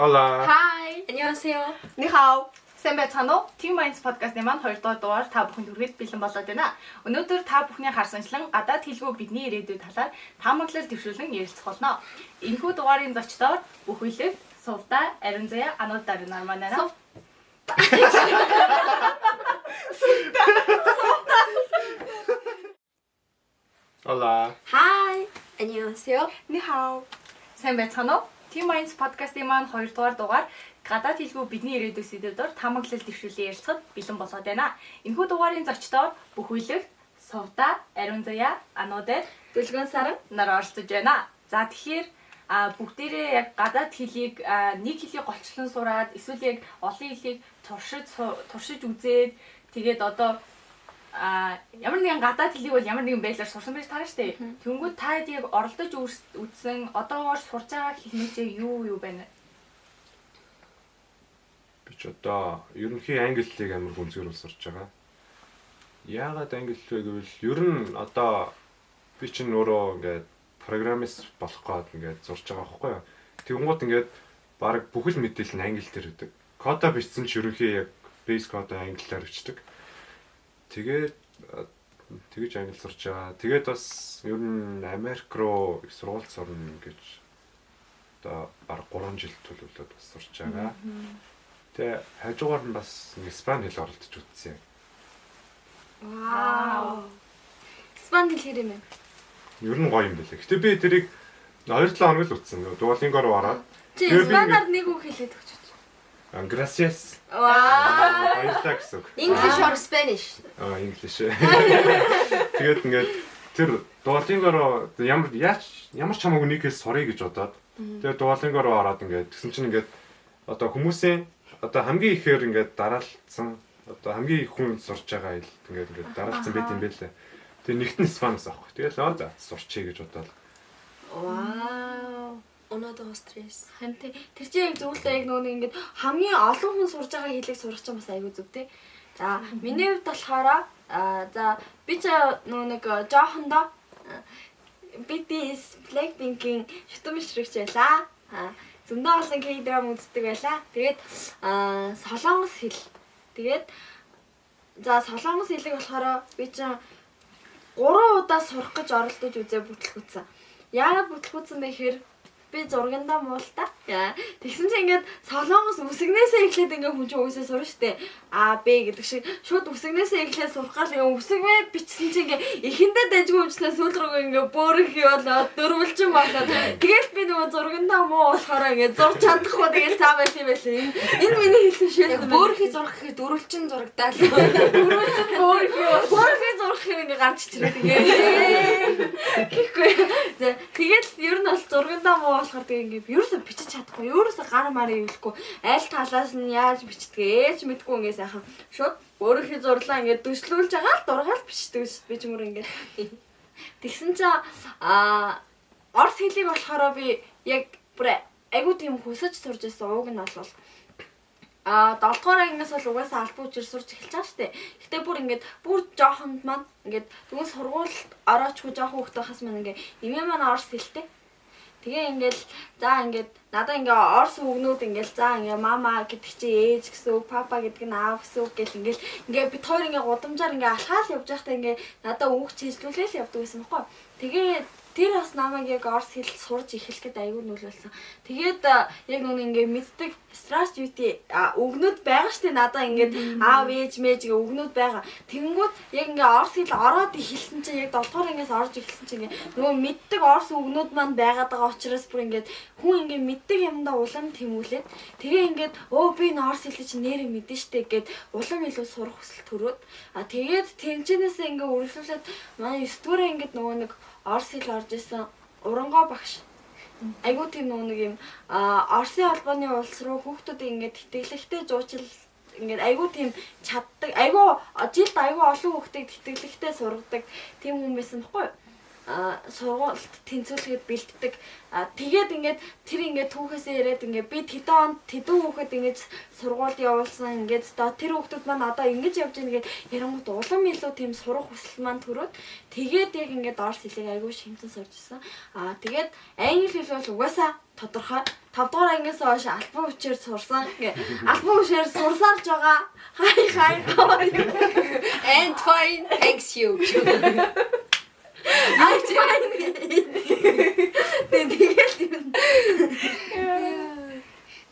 Hola. Hi. 안녕하세요. Ni hao. Сайн байцгаана уу? Team Minds podcast-ийн маань 2 дугаар дугаар та бүхэнд хүргэж бэлэн болоод байна. Өнөөдөр та бүхний харсанчлан гадаад хэлгүй бидний ирээдүйд талаар таамаглал төвшүүлэн ярилцах болно. Энэхүү дугаарын зочдоор бүхэлд Сувда, Ариун Заяа, Ануудаар нарманаа. Hola. Hi. 안녕하세요. Ни хao. Сайн байцгаана уу? Team Minds podcast-ийн маань 2 дугаар дугаар гадаад хэлгүй бидний ирээдүйн сэдвээр таамаглал төвшүүлэн ярилцахад бэлэн болоод байна. Энэхүү дугаарын зочдоор бүхэлд Сувда, Ариун Заяа, Ануудаар Дүлгэн Саран нар оролцож байна. За тэгэхээр бүгдээрээ яг гадаад хэлийг нэг хэлийг голчлон сураад эсвэл яг олон хэлийг туршиж үзээд тэгээд одоо ямар нэгэн гадаад хэлийг бол ямар нэгэн байдлаар сурсан байж таарна штэ. Тэнгүүд та яг оролдож үзсэн одоогоор сурж байгаа хэл хэмжээ юу байна? Би ч одоо ерөнхий англи хэлийг амар гүнзгийрүүл сурч байгаа. Яагаад англи хэл вэ гэвэл ер нь одоо би чинь өөрөө ингээд программист болох гээд ингээд сурч байгаа байхгүй юу. Тэгэнгუთ ингээд баг бүхэл мэдээлэл нь англи дээр өгдөг. Кодоо бичсэн ч ерөнхий яг base кодоо англиар бичдэг. Тэгээд тэгэж англи сурч байгаа. Тэгээд бас ер нь Америк руу их сургууль сурна гэж одоо баг 3 жил төлөвлөд бас сурч байгаа. Тэгээ хажуугаар нь бас испани хэл оролдож үзсэн. Вау. Испани хэл хэрэг юм. Ер нь гоё юм байлаа. Гэтэ би тэрийг 2-7 хоног л үтсэн. Duolingo руу ороод. Чи испанаар нэг үг хэлээд өгч. Gracias. Вау. Баярлалаа гэсэн үг. English or Spanish? English. Тэгээд ингээд тэр Duolingo руу ямар ч хамаагүй нэг хэл сурыг гэж бодоод. Тэгээд Duolingo руу ороод ингээд тэгсэн чинь ингээд одоо хүмүүсийн одоо хамгийн ихээр ингээд дараалцсан одоо хамгийн их хүн сурч байгаа хэл ингээд дараалцсан байт юм байлаа. Тэгээ нэгт нь Испаниас авах. Тэгэл за сурчээ гэж бодоод. Вау. Өнөөдөр стресс. Хантай тэр чинь яг зөвлөлтөө яг нөгөө ингээд хамгийн олон хүн сурж байгаа хэлийг сурах чинь бас айгүй зүг те. За миний хувьд болохоор за би ч нөгөө нэг жоохондоо BTS Blackpink-ийн YouTube ширхэгч байлаа. Зөндөө олон K-drama үздэг байлаа. Тэгээд солонгос хэл. Тэгээд за солонгос хэлийг болохоор би чинь 3 удаа сурах гэж оролдож үзээ бүтлгүүцсэн. Яагаад бүтлгүүцсэн бэ гэхээр би зургандаа муу л та. Тэгсэн чинь ингээд солонгос үсгнээсээ эхлээд ингээд хүн чинь үгсээ сурна штэ. А Б гэдэг шиг шууд үсгнээсээ эхлээд сурах гал ингээд үсгвэ бичсэн чинь ингээд эхэндээ дайггүй үжснээ сүүл рүү ингээд бөөрөх явуулаад дөрвөлжин болоод тэгэл би нөгөө зургандаа муу болохоор ингээд зурж чадахгүй тэгэл цаа байл юм байлаа. Энэ миний хэлсэн шээ. Бөөрөхий зурах гэхээр дөрвөлжин зурагдаал. Дөрвөлжин бөөрөхий зурах гэхээр ингээд гарч ичрээ тэгээ. Гэхгүй. Тэгэл ер нь бол зургандаа муу болохоор тэгээ ингээд ерөөсөө бичиж чадахгүй, ерөөсөө гар мараа ивлэхгүй, аль талаас нь яаж бичдэг ээж мэдгүй ингээд сайхан шууд өөрийнхөө зурлаа ингээд төслүүлж байгаа л дургаал бичдэг би ч мөр ингээд. Тэгсэн чинь орс хэлийг болохоор би яг бүр айгуу тийм хүсэж сурж байсан. Ууг нь бол 7 дугаар ангиас бол угаасаа албан учир сурч эхэлж байгаа штэ. Гэтэ бүр ингээд бүр жоохонд маань ингээд тэгвэл сургуульд ороочгүй жоохон хөлт байхаас маань ингээд эмээ маань орс хэлтэй. Тэгээ ингээл за ингээд надаа ингээ орс үгнүүд ингээл за ингээ мама гэдэг чи ээж гэсэн үг, папа гэдэг нь аав гэсэн үг гэл ингээ бид хоёр ингээ гудамжаар ингээ алхаал явж байхдаа ингээ надаа үг чиглүүлээл явдаг байсан байхгүй. Тэгээ тэр бас намайг яг орс хэл сурж эхлэхэд аягүй нөлөөлсөн. Тэгээд яг нүг ингээ мэддэг stress duty үгнүүд байгаа штэ надаа ингээ аав ээж мэж гэ үгнүүд байгаа. Тэнгүүд яг ингээ орс хэл ороод эхэлсэн чинь яг 7 дугаар ангиас орж эхэлсэн чинь ингээ нөгөө мэддэг орс үгнүүд маань байгаад байгаа учраас бүр ингээ хүн ингээ мэддэг юмдаа улам тэмүүлээд тэгээ ингээд би энэ орс хэлийг чинь нэрээ мэдэн штэ гэд улам илүү сурах хүсэл төрөөд тэгээд тэнцэнээсээ ингээ үргэлжлүүлээд манай 9 дугаар ангид нөгөө нэг орс хэл орж исэн урангоо багш айгуу тийм нөгөө нэг юм Оросын холбооны улс руу хүүхдүүдийг ингээд тэтгэлэгтэй жуучил ингээд айгуу тийм чаддаг айгуу жилд айгуу олон хүүхдийг тэтгэлэгтэй сургадаг тийм хүн байсан баггүй. сургуульд тэнцвэрлэхэд бэлддэг. Тэгээд ингээд тэр ингээд түүхээсээ ирээд ингээд би тэдэн хүүхэд ингээд сургуульд явуулсан ингээд тэр хүүхдүүд маань одоо ингэж явж байгаа нэгээд ярангууд улам илүү тийм сурах хүсэл маань төрөөд тэгээд яг ингээд орс хэлийг айгүй шимтэн сурч ирсэн. Тэгээд англи хэл бол угаасаа тодорхой 5 дугаар ангиас хойш албан хүчээр сурсан. Албан хүчээр сурсаарч байгаа. Hi how are you? And fine, thanks you.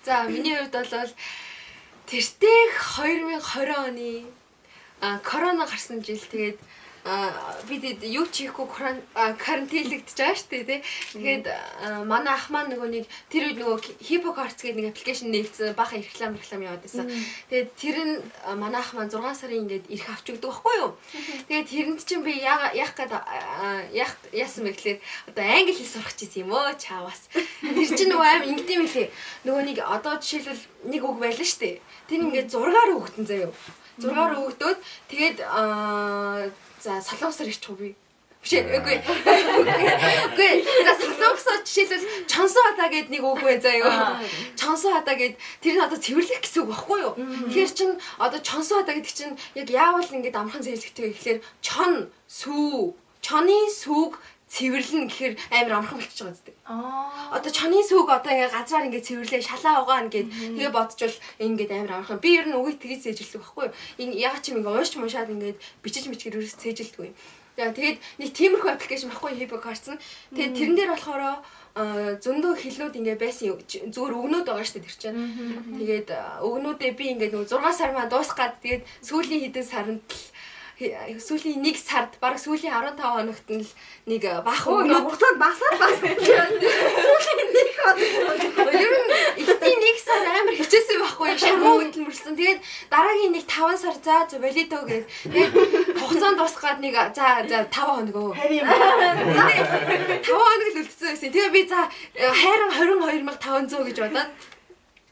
За миний хувьд бол тэртех 2020 оны корона гарсан жил тэгээд бид юу ч хийхгүй карантинлэгдэж байгаа шүү дээ тий. Тэгээд манай ах маань нөгөө нэг тэр үед нөгөө Hippocards гэдэг нэг аппликейшн нээлтсэн бахан реклам яваад байсан. Тэгээд тэр нь манай ах маань 6 сарын ингээд ирэх авч өгдөг байхгүй юу? Тэгээд тэрэнд чинь би яах яасан бэ гэхээр одоо англи хэл сурах гэсэн юм өө чаавас. Тэр чинь нөгөө аим ингэдэм билээ. Нөгөө нэг одоо жишээлбэл нэг үг байлаа шүү дээ. Тэр ингээд 6-аар өгдөн заяа. 6-аар өгдөөд тэгээд за солонгосоор ирчих уу би. Биш үгүй. За солонгосоор жишээлбэл чонсон хата гэдэг нэг үг бай заяа. Чонсон хата гэд тэр нь одоо цэвэрлэх гэсэн үг багхгүй юу? Тэгэхээр чин одоо чонсон хата гэдэг чинь яг яавал ингэж амархан цэвэрлэхтэй вэ гэхээр чоны сүг цэвэрлэн гэхээр амар амархан болчихж байгаа зү. Одоо чоны сүг одоо ингээ газраар ингээ цэвэрлээ шалаа угаана гэд тэгээ бодчихвол ингээд амар амархан. Би ер нь үгийг тгийж цээжилдэг байхгүй юу? Энэ ягаад ч юм ингээ уушч мушаад ингээ бичиж ерөөс цээжилдэг юм. Тэгээд нэг тиймэрхүү аппликейшн байхгүй Hippocards нь. Тэгээд тэрэн дээр болохоор зөндөө хэлнүүд ингээ байсан зүгээр өгнүүд байгаа шүү дээ тэр чинь. Тэгээд өгнүүдээ би ингээ нөгөө 6 сар маа дуусгаад тэгээд сүүлийн хэдэн сарнд сүүлийн 1 сард бараг сүүлийн 15 хоногт нь нэг баах өгнөд хугацаанд багсаад сүүлийн 1 хоног. Ер нь ихний 1 сар амар хичээсэн байхгүй шаргуу хөдөлмөрлсөн. Тэгээд дараагийн нэг 5 сар за болидо гээд тэгээд хугацаанд дуусгаад нэг за 5 хоног. Харин 5 хоног л үлдсэн байсан. Тэгээ би за хайран 22500 гэж бодоод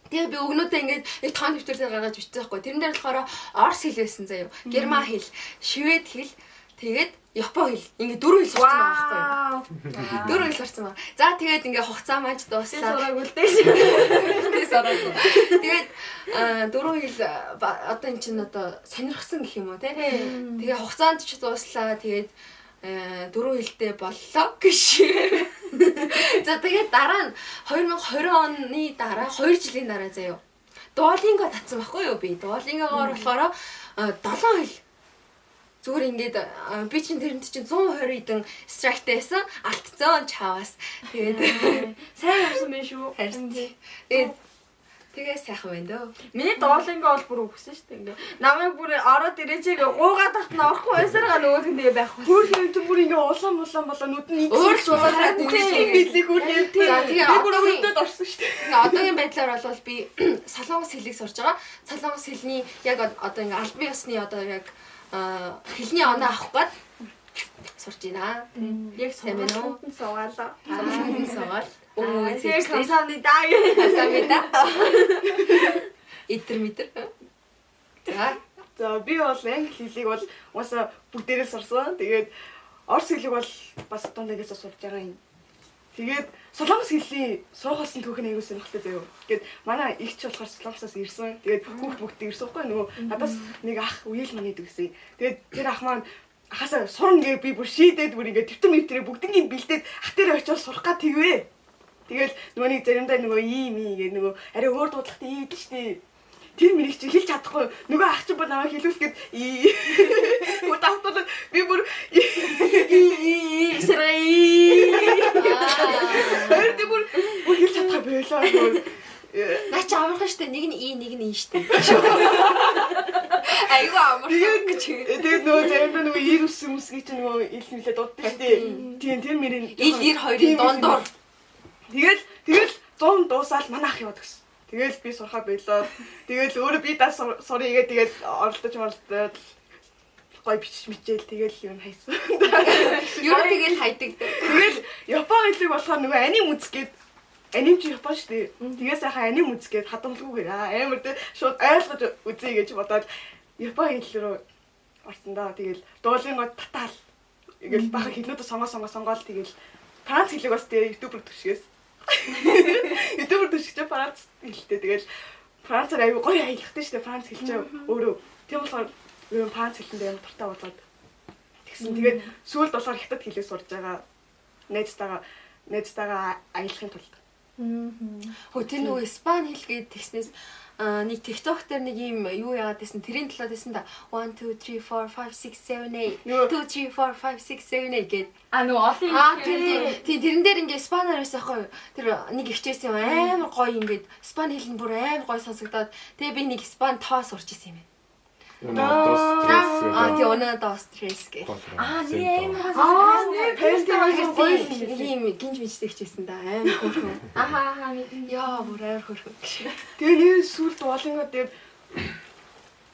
тэгээ би өгнүүдээ ингээд нэг тоон дэвтэр дээр гаргаж бичсэн байхгүй. Тэрэн дээр болохоор орс хэл байсан заяа. Герман хэл, швед хэл, тэгээд япон хэл. Ингээд 4 хэл сурсан байгаа байхгүй. 4 хэл сурсан байгаа. За тэгээд ингээд хугацаа маань дууслаа. сураагүй л дээ. Сураагүй. Тэгээд 4 хэл одоо эн чинь одоо сонирхсан гэх юм уу те. Тэгээ хугацаанд ч дууслаа. Тэгээд 4 хэлтэй боллоо гэж. За тэгээд дараа нь 2020 оны дараа 2 жилийн дараа заяа. Duolingo татсан байхгүй юу би? Duolingo-гоор болохоор 7 хэл. Зүгээр ингээд би чинь тэрэнд чинь 120 хэдэн strike байсан. Алдцсан чаавас. Тэгээд сайн явсан байх шүү. харин тэгээ сайхан байна дөө. Миний Duolingo бол бүр өгсөн шүү дээ. Ингээ намайг бүр ороод ирээчээ гуугаад тахт нь орохгүй байсараа нөгөөх нь байх байна. Хөрхөн тэр бүр ингээ улам болоо нүд нь Өөрч угаалаад тийм билиг үрээ. За тэгээ би бүр өрөвдөд орсон шүү дээ. одоогийн байдлаар бол би солонгос хэлийг сурж байгаа. Солонгос хэлний яг одоо ингээ албан ёсны одоо яг хэлний оноо авах гээд сурж байна. Яг сургалтанд суугаалаа. Суугаал. Тэгээд 감사합니다. 감사합니다. Итэр митэр. За би бол англи хэлийг бол угаасаа бүгдээрээ сурсан. Тэгээд орс хэлийг бол бас дундагээс сурж байгаа юм. Тэгээд солонгос хэлний сурах болсон түүх нь аягүй сонирхолтой заяа. Гэт манай их ч болохоор солонгосоос ирсэн. Тэгээд бүгд ирсэн байхгүй нөгөө надаас нэг ах үеэл маань идэгсэн. Тэгээд тэр ах маань ахасаа сурна гэ би бүр шийдээд бүр ингээ төвтөр метрээ бүгднийг бэлдээд ах дээр очиод сурах гад тэгвэ. Тэгэл нөгөө нэг заримдаа нөгөө ийм гээ нөгөө арай өөр дуудлагатай ийм дээ штэ. Тэр миний чи хэлж чадахгүй нөгөө ах чинь бүр намайг хэлүүлэхэд уу тавтал би бүр тэр бүр хэлж чадахгүй байлаа. На чи амархан штэ нэг нь нэг нь штэ. Айгу амархан гэж. Тэгээд нөгөө заримдаа нөгөө ир ус хүмүүсгийн чинь нөгөө ил нэлээд дууддаг штэ. Тийм тэр мэрийн ил 92-ын дондор. Тэгэл 100 дуусаад манай ах яваад гисэн. Тэгэл би сурахаа байлаа. Тэгэл өөрөө би даа сурыгээ тэгээд оролдож гой бичиж мичээл тэгэл юм хайсан. Юу тэгэл хайдаг. Тэгэл Япон хэлийг болохоор нөгөө аним үзгээд аним чи Япон шүү дээ. Тэгээ сайхан аним үзгээд хадгалгүйгээр амар тэ шууд ойлгож үзье гэж бодоод Япон хэл рүү орсон даа. Тэгэл Duolingo татаал Ингээл бахаа хэлнүүдээ сонгоол тэгэл Франц хэлийг бас тэгээ ютубер төшгөөс. Ютубер төшгөж Франц хэлтэй тэгэл Францаар аюу гоё аялахтай шүү дээ. Франц хэлчээ өөрөө. Тийм болохоор юу Франц хэлэндээ юм дуртай болоод тэгсэн. Тэгээд сүүлд болохоор хятад хэлийг сурж байгаа. Найзтайгаа аялахын тулд. Хөө тэр нөгөө Испани хэл гээд тэгснээс нэг TikTok дээр нэг юм юу яагаад гэсэн тэрийн талаад байсан да 1 2 3 4 5 6 7 8 2 3 4 5 6 7 8 гээд нөгөө олон тэрэн дээр ингээ Испаниар байсан аахгүй юу. Тэр нэг ихчээсэн амар гоё ингээд Испани хэл нь бүр амар гоё сонсогдоод тэгээ би нэг Испани тоо сурч ирсэн юм байна. Una Una dos tres гэ. тийм ийм гинж мичтэй хичээсэн да амар хөөрхөн. Яа бүр амар хөөрхөн. Тэгээ нэр сүлд болонгоо дээр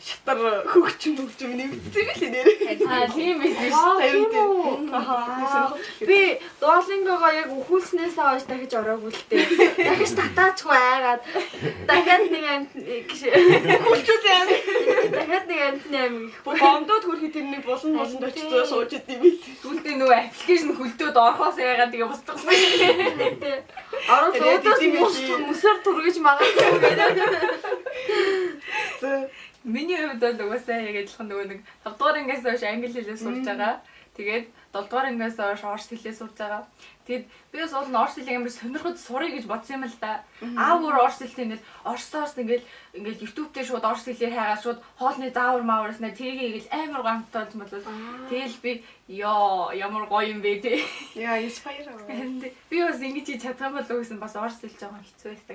шатар хөгчм нэмэгцэг л нэр. Тийм байсан шүү. Би Duolingo-го яг өхүүлснээс хойш дахиж ороогүй л дээ. Дахиж татаачгүй айгаад дахиад нэг амт дахиад нэг амтны амиг Бондод хөрхи тэрний болон очиж сууж идэв би. Сүлдээ нөгөө аппликейшн хөлдөөд орохоос яагаад тэгээ бусдагсан. ороод мөсөр түргэж магадгүй. Миний хувьд бол угаасаа яг адилхан нөгөө нэг 5 дугаар ангиас хойш англи хэлээ сурж байгаа. Тэгээд 7 дугаар ангиас хойш орос хэлээ сурж байгаа. Тэгэд би бас уул орос хэлийг амар сонирхож сурах гэж бодсон юм л да. Өөр орос хэлтэй ингээд орсоос ингээд YouTube дээр шууд орос хэлээр хайгаад шууд хоолны заавар мааварснаа тэрийг ингээд амар гомдтолж болов. Тэгэл би ямар гоё юм бэ те. Яа, inspire. Би бас ингэж хийж чадах юм болов гэсэн бас орос хэлж байгаа хэцүү байсан.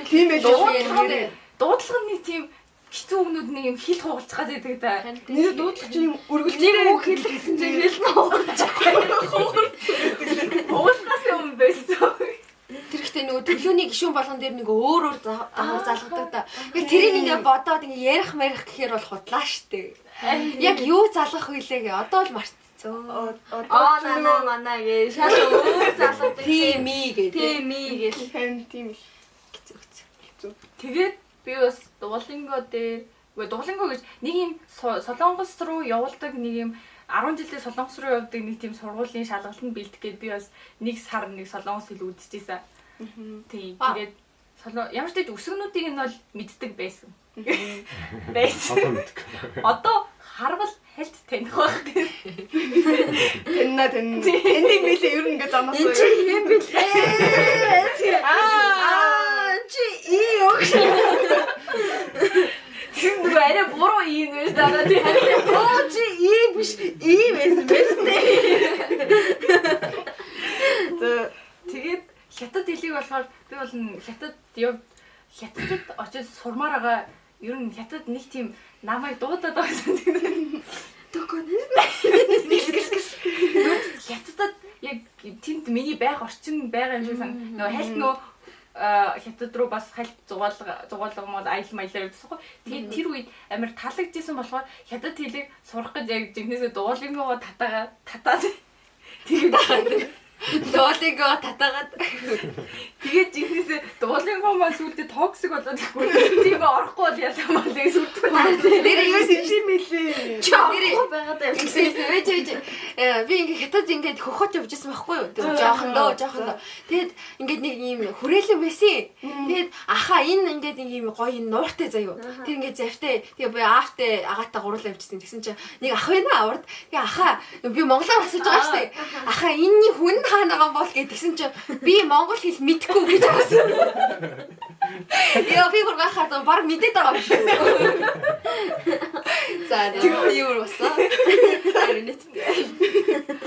Тийм ээ. Дуудлагын тийм хэцүү өгнүүд нэг юм хил хугалж гад байдаг да. Нэр дуудлага чинь өргөлж Нэг үг хэлсэн чинь хэлнэ хугалж. Хугалгаас юм байсан. Тэр ихтэй нөгөө төлөөний гишүүн болгон дээр нэг өөр даваа залгадаг да. Яг тэрийг ингээ бодоод ингээ ярих гэхээр бол худлаа штэ. Яг юу залгах вүлээ гэ одоо л мартцсан. Нана мана гээ шал өөр залгадаг. Тийм гээ. Тийм л. Тэгээд би бас Duolingo дээр Duolingo гэж нэг юм Солонгос руу явуулдаг нэг юм 10 жилдээ Солонгос руу явдаг нэг тийм сургуулийн шалгалтанд бэлдэх гээд би бас нэг сар нэг Солонгос хэл үзчихсэн. Тийм. Тэгээд ямар ч тийм өсгөнүүдийг нь бол мэддэг байсан. Одоо харвал хальт таних байх гэх. Тэнийг мэлээ ер нь ингээ замаас. Энд чи юм бэлээ. Чи юу гэж. Нөгөө арай буруу юм биш даа тийм. Чи биш байсан Тэгээд хятад хэлийг болохоор би бол хятадд очиж сурмаар байгаа. Ер нь хятад нэг тийм намайг дуудаад байсан. Хятадд яг тэнд миний байх орчин байгаа юм шиг сан. Нөгөө хальт нөгөө хятад руу бас хальт зугаалгамод аялал маялал гэсэн. Тэгээд тэр үед амар таалагдчихсан болохоор хятад хэлийг сурах гэж яг жинхнээсээ Duolingo-го татаад тэгээд Duolingo татаагаад тэгээд жинхнээсээ Duolingo маань сүлдээ токсик болоод ихгүй. Тийм орохгүй бол ялгамаа тэгээд сүлдээ. Нэр юу юм мэлээ. Чамруу байгаад байна. би ингээ хятад ингээ хөхөж явжсэн байхгүй юу? Жоохондоо. Тэгэд ингээд нэг юм хүрээлэн байсан. Тэгэд аха энэ ингээд нэг юм гоё нууртай заяа. Тэр ингээ завтай. Тэгээ би аавтай агаатай гурлаа явжсэн. Тэгсэн чинь нэг ах байна урд. Тэгээ аха би монголоор асууж байгаа шүү дээ. Аха энэний хүн хаанаа бол гэдгсэн чинь би монгол хэл мэдэхгүй гэж хэлсэн. Яа би бүр гахаад баг мэдээд байгаа юм шүү. За тэгээ юу болсон?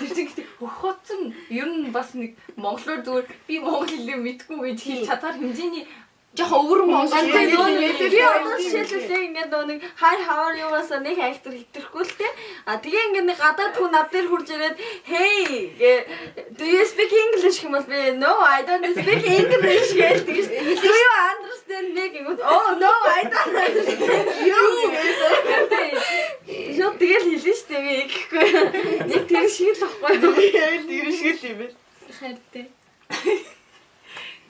Тэр чинь хөхөцөн ер нь бас нэг монголоор зүгээр би монгол хэлийг мэдгүй гэж хэлж чадхаар хэмжээний жоохон өвөр монгол Би одоо жишээлбэл ингээд нэг hi how are you-аас нэг актер хитрэхгүй л те. Тэгээ ингээд нэг гадаад хүн над дээр хурж ирээд hey do you speak English гэх юм бол би no I don't speak English гэж тэгэж. Do you understand me гэх. Oh no I don't understand you. Юу тэгэл хэлнэ штэ би гэхгүй. Нэг тэр шиг л баггүй. Тэр шиг л юм бэ. хайртай.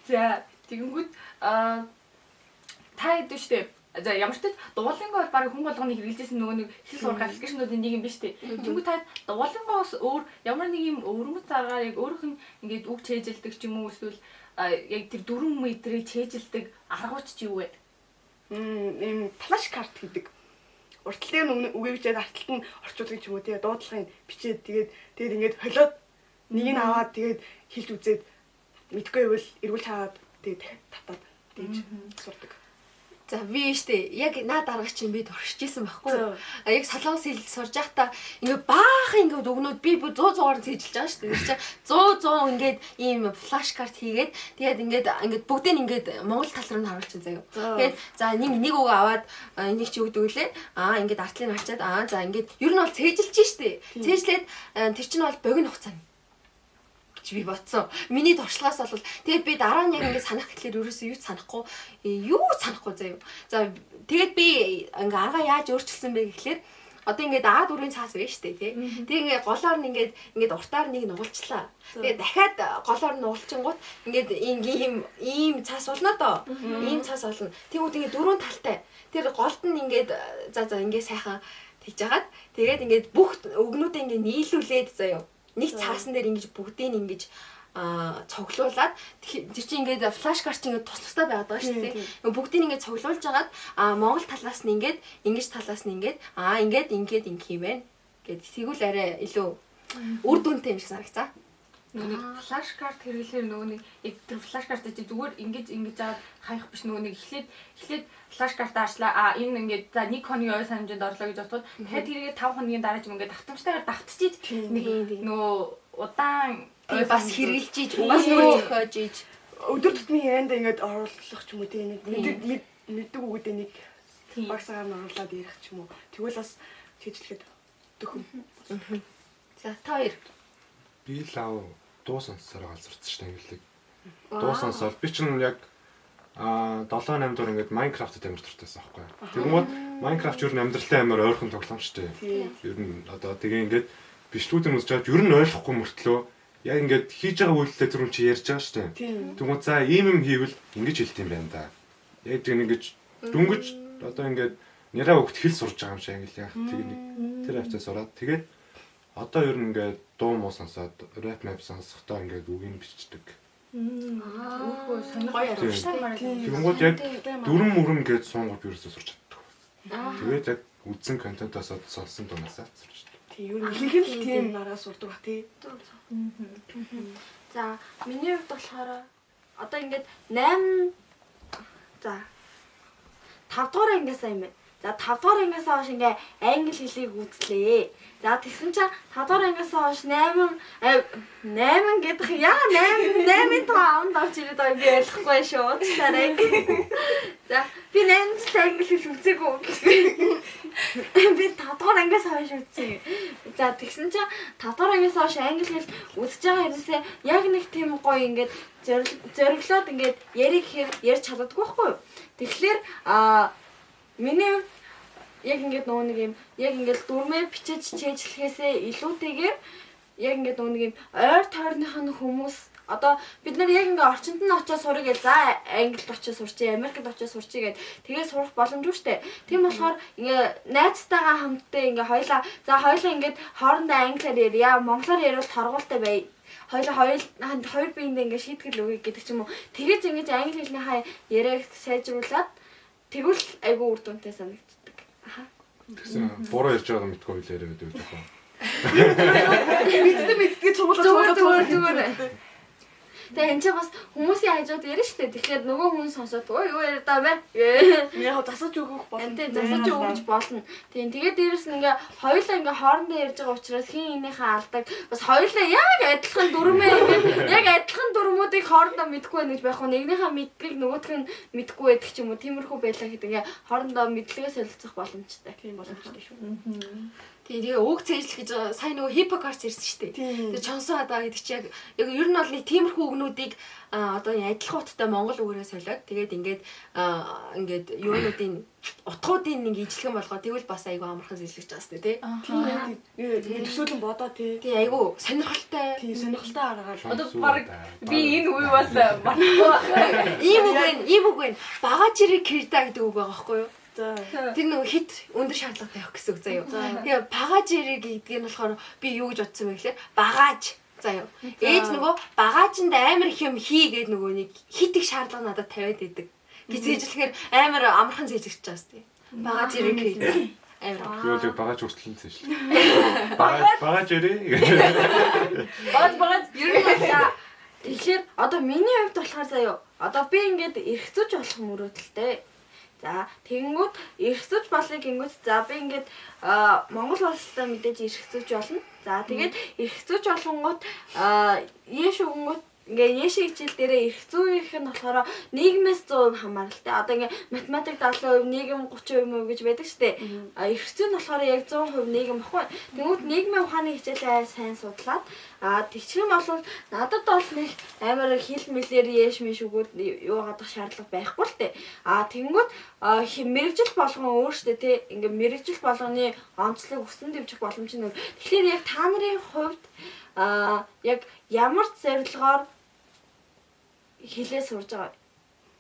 За тэгэнгүүт та хэд вэ штэ За ямар ч тач дуулангаа бол баг хүн болгоны хэрэгжилсэн нөгөө нэг хэл сурах аппликейшнуудын нэг юм биш үү? Тэнгүү та дуулангаа бас өөр ямар нэг юм өвөрмөц заргаар яг өөрөх нь ингээд үг чэйжилдэг ч юм уу эсвэл яг тэр дөрвөн мэдрийг чэйжилдэг аргууч ч юу вэ? Ийм флаш карт гэдэг. Уртлын үгийг бичээд арталт нь орчуулдаг ч юм уу тий дуудлагын бичээд тэгээд ингээд холиод нэг нь аваад тэгээд хэлж үзээд мэдгүй байвал эргүүл хаагаад тэгээд татаад тэгж сурдаг. За би штэ яг наад дараач чинь би туршиж исэн байхгүй юу? Яг солонгос хэл сурж байхдаа ингээ баахан ингээ өгнүүд би 100-100-аар цээжилж байгаа штэ. Тэр чинь 100 ингээд ийм флаш карт хийгээд тэгээд ингээд бүгдийг ингээд монгол тал руу нь харуулчихсан заяа. Тэгээд за нэг үг аваад энийг чи өгдөг үлээ. Ингээд артлыг харчаад за ингээд ер нь бол цээжилж штэ. Цээжлээд тэр чинь бол богино хугацааны би бодсон. Миний туршлагаас бол тэгээд би дараа нь яг ингэ санах гэхлээр ерөөсөө юу санахгүй заяа. За тэгээд би ингээ арга яаж өөрчилсөн бэ гэхлээр одоо ингээд А4-ийн цаас байна шүү дээ тий. Тэгээд ингээ голоор нь ингээд уртаар нэг нугалчлаа. Тэгээд дахиад голоор нь нугалчингууд ингээд ийм цаас болно доо. Ийм цаас болно. Тэгвэл тэгээд дөрвөн талтай. Тэр голд нь ингээд за ингээд сайхан тэгж хагаад тэгээд ингээд бүх өгнүүдээ ингээд нийлүүлээд заяа. Нэг цаасан дээр ингэж бүгдийг ингэж цоглуулад тэр чинь ингээд флаш карт чинь ингээд тус-тустай байгаад байгаа шүү дээ. Бүгдийг ингээд цоглуулж агаад Монгол талаас нь ингээд ингэж талаас нь ингээд ингээд ингэх юм байна. Гэт тэгвэл арай илүү үр дүнтэй юм шиг санагцаа. Нөгөө флаш карт хэрэглэхээр нөгөө нэг яг тэр флаш картаа чи зүгээр ингэж жаад хаях биш нөгөө нэг эхлээд флаш картаа арчлаа энэ ингээд за 1 хоногийн ой санамжинд орлоо гэж бодоход дахиад тэргээ 5 хоногийн дараа ч ингээд давтамжтайгаар давтчихийж нэг нөгөө удаан бас хэрэгжилж ийж бас нөгөө зохиож ийж өдөр тутмын ярианда ингээд оруулах ч юм уу тийм нэг мэддэг үгүүдээ нэг багсаар нь оруулаад ярих ч юм уу. Тэгвэл бас чижилгээд дөхөн. За та хоёр би лав дуу сонсороо галзурцсан шүү дээ англиг. Дуу сонсоод би чинь яг 7-8 дор ингээд Minecraft-д амар дуртайсан байхгүй. Тэгмээд Minecraft ер нь амьдралтай амар ойрхон тоглоом шүү дээ. Ер нь одоо тэгээ ингээд бичлүүдэн үзэж ер нь ойлгохгүй мөртлөө яг ингээд хийж байгаа үйлдэлээ түрүүн чи ярьж байгаа шүү дээ. Тэгмээд за ийм юм хийвэл ингэж хэлт юм байна да. Яг тийм ингэж дүнгэж одоо ингээд нэраа өгт хэл сурж байгаа юм шиг англи яах. Тэгээ нэг тэр хавцаа сураад тэгээд одоо ер нь ингээд дуу муу сонсоод рэп мэп сонсохдоо ингээд үгийг бичдэг. Үгүй сонирхолтой. Тэгмээд яг дүрм мөрөн гэж суунгууд ерөөсөө сурч чаддаг. Тэгээд яг үзсэн контентоос сонсон дунаасаа сурч чаддаг. Тийм ер нь ихэнх нь тийм нараас сурдаг ба тий. За миний хувьд болохоор одоо ингээд 8 за 5 дугаар ангиасаа юм байна. За 5 дугаар ангиасаа хойш ингээ англи хэлийг үзлээ. За тэгсэн чинь 5 дугаар ангиасаа хойш 8 гэдэг яа 8-ын тоон орж ирээд байгаа би ойлгохгүй шүү. Цаарай. За би 8-д англи хэл үзээгүй. Би 5 дугаар ангиасаа хойш үзсэн. За тэгсэн чинь 5 дугаар ангиасаа хойш англи хэл үзэж байгаа хэрэгсээ яг нэг тийм гоё ингээд зориглоод ингээд ярих гэхээр ярьж чаддаггүй байхгүй юу? Тэгэхээр миний яг ингээд нөгөө нэг юм яг ингээд дүрмээ бичиж чэйжлэхээсээ илүүтэйгээр яг ингээд нөгөө нэг юм ойр тойрных нь хүмүүс одоо бид нар яг ингээд орчинд нь очиж сурах гэж за Англид очиж сурчээ, Америкт очиж сурчээ гэд тэгээ сурах боломжгүй штэ. Тийм болохоор ингээд найзтайгаа хамтдаа ингээд хоёлаа ингээд хоорондоо англиар ярья, монголоор ярил торгуултай бай. Хоёр биендээ ингээд шийтгэл өгье гэдэг ч юм уу. Тэгэж ингэж англи хэлнийхаа яриаг сайжруулад тэгвэл айгүй үр дүнтэй санагддаг. Тэгсэн буруу ярьж байгаа мэдгүй хэлээрэй гэдэг үү. Мэддэг цуглуулж Тэгээ энэ ч бас хүмүүсийн хажууд ярина шүү дээ. Тэгэхээр нөгөө хүн сонсоод өө юу яриа даа бэ? Яг засаж өгөх болно. Тийм засаж өгч болно. Тийм тэгээд дээрэс нь ингээ хоёулаа ингээ хоорондоо ярьж байгаа учраас хин энийхээ алдаг. Бас хоёулаа яг адилхан дүрмээ ингээ яг адилхан дүрмүүдийг хоорондоо мэдгүй байх гэж байх уу. Нэгнийхээ мэдлэгийг нөгөөх нь мэдгүй байдаг ч юм уу. Тиймэрхүү байлаа гэдэг ингээ хоорондоо мэдлэгээ солилцох боломжтой. Тийм боломжтой шүү. Тэгээ уг цэжлэх гэж сайн нөгөө хипокарс ирсэн шүү дээ. Тэгээ чонсон хадаа гэдэг чи яг ер нь бол нэг тиймэрхүү үгнүүдийг одоо адилхан утгатай монгол үгээрээ солиод тэгээд ингээд юунуудын утгуудын нэг ижлэгэн болгоо тэгвэл бас айгүй амархан зэжлэж байгаа сте тий. Тийм төсөөлөн бодоо тий. Тэгээ айгүй сонирхолтой. Тийм сонирхолтой аргаар. Одоо баг би энэ үе бол мартахгүй байна. Ийм үг байна. Багаж ирэх кирда гэдэг үг байгаа байхгүй юу? За. Тэр нөгөө хит өндөр шаардлага тавих гэсэн үг заяа. Тэгээ багаж ирэг гэдэг нь болохоор би юу гэж бодсон бэ гэхээр багаж заяа. Ээж нөгөө багаажинд амар их юм хийгээд нөгөө нэг хит их шаардлага надад тавиад идэг. Гэзээжлэхээр амар амархан зэжигч чаас тий. Багаж ирэг хийдэг. Амар. Би багаж хүртэл зэн шүү дээ. Багаж ирээ. Багаж Ер нь бол тэгэхээр одоо миний хувьд болохоор заяа. Одоо би ингээд эргэцүүж болох мөрөөдөлтэй. За тэгэнгүүт эргэцүүж болохыг гингүүт за би ингээд Монгол улстай мэдээж эргэцүүж болно. За тэгээд эргэцүүж болгонгууд яаш өгөнгүүт ингээ яшиг хичээл дээрээ эргэцүүгийнх нь болохоор нийгмээс 100% хамааралтай. Одоо ингээ математик 70%, нийгэм 30% гэж байдаг штэ. Эргэцүү нь болохоор яг 100% нийгэм баггүй. Тэгмүүд нийгмийн ухааны хичээлээ сайн судлаад тэгчих юм бол надад бол нэг амар хил мэлээр яш мэш өгөөд юу гадах шаардлага байхгүй л дээ. Тэгмүүд мэрэгжил болгон өөртөө тий ингээ мэрэгжил болгоны онцлог өсөн дэвжих боломж нь. Тэгэхээр яг та нарын хувьд яг ямар зорилгоор хэлээ сурж байгаа.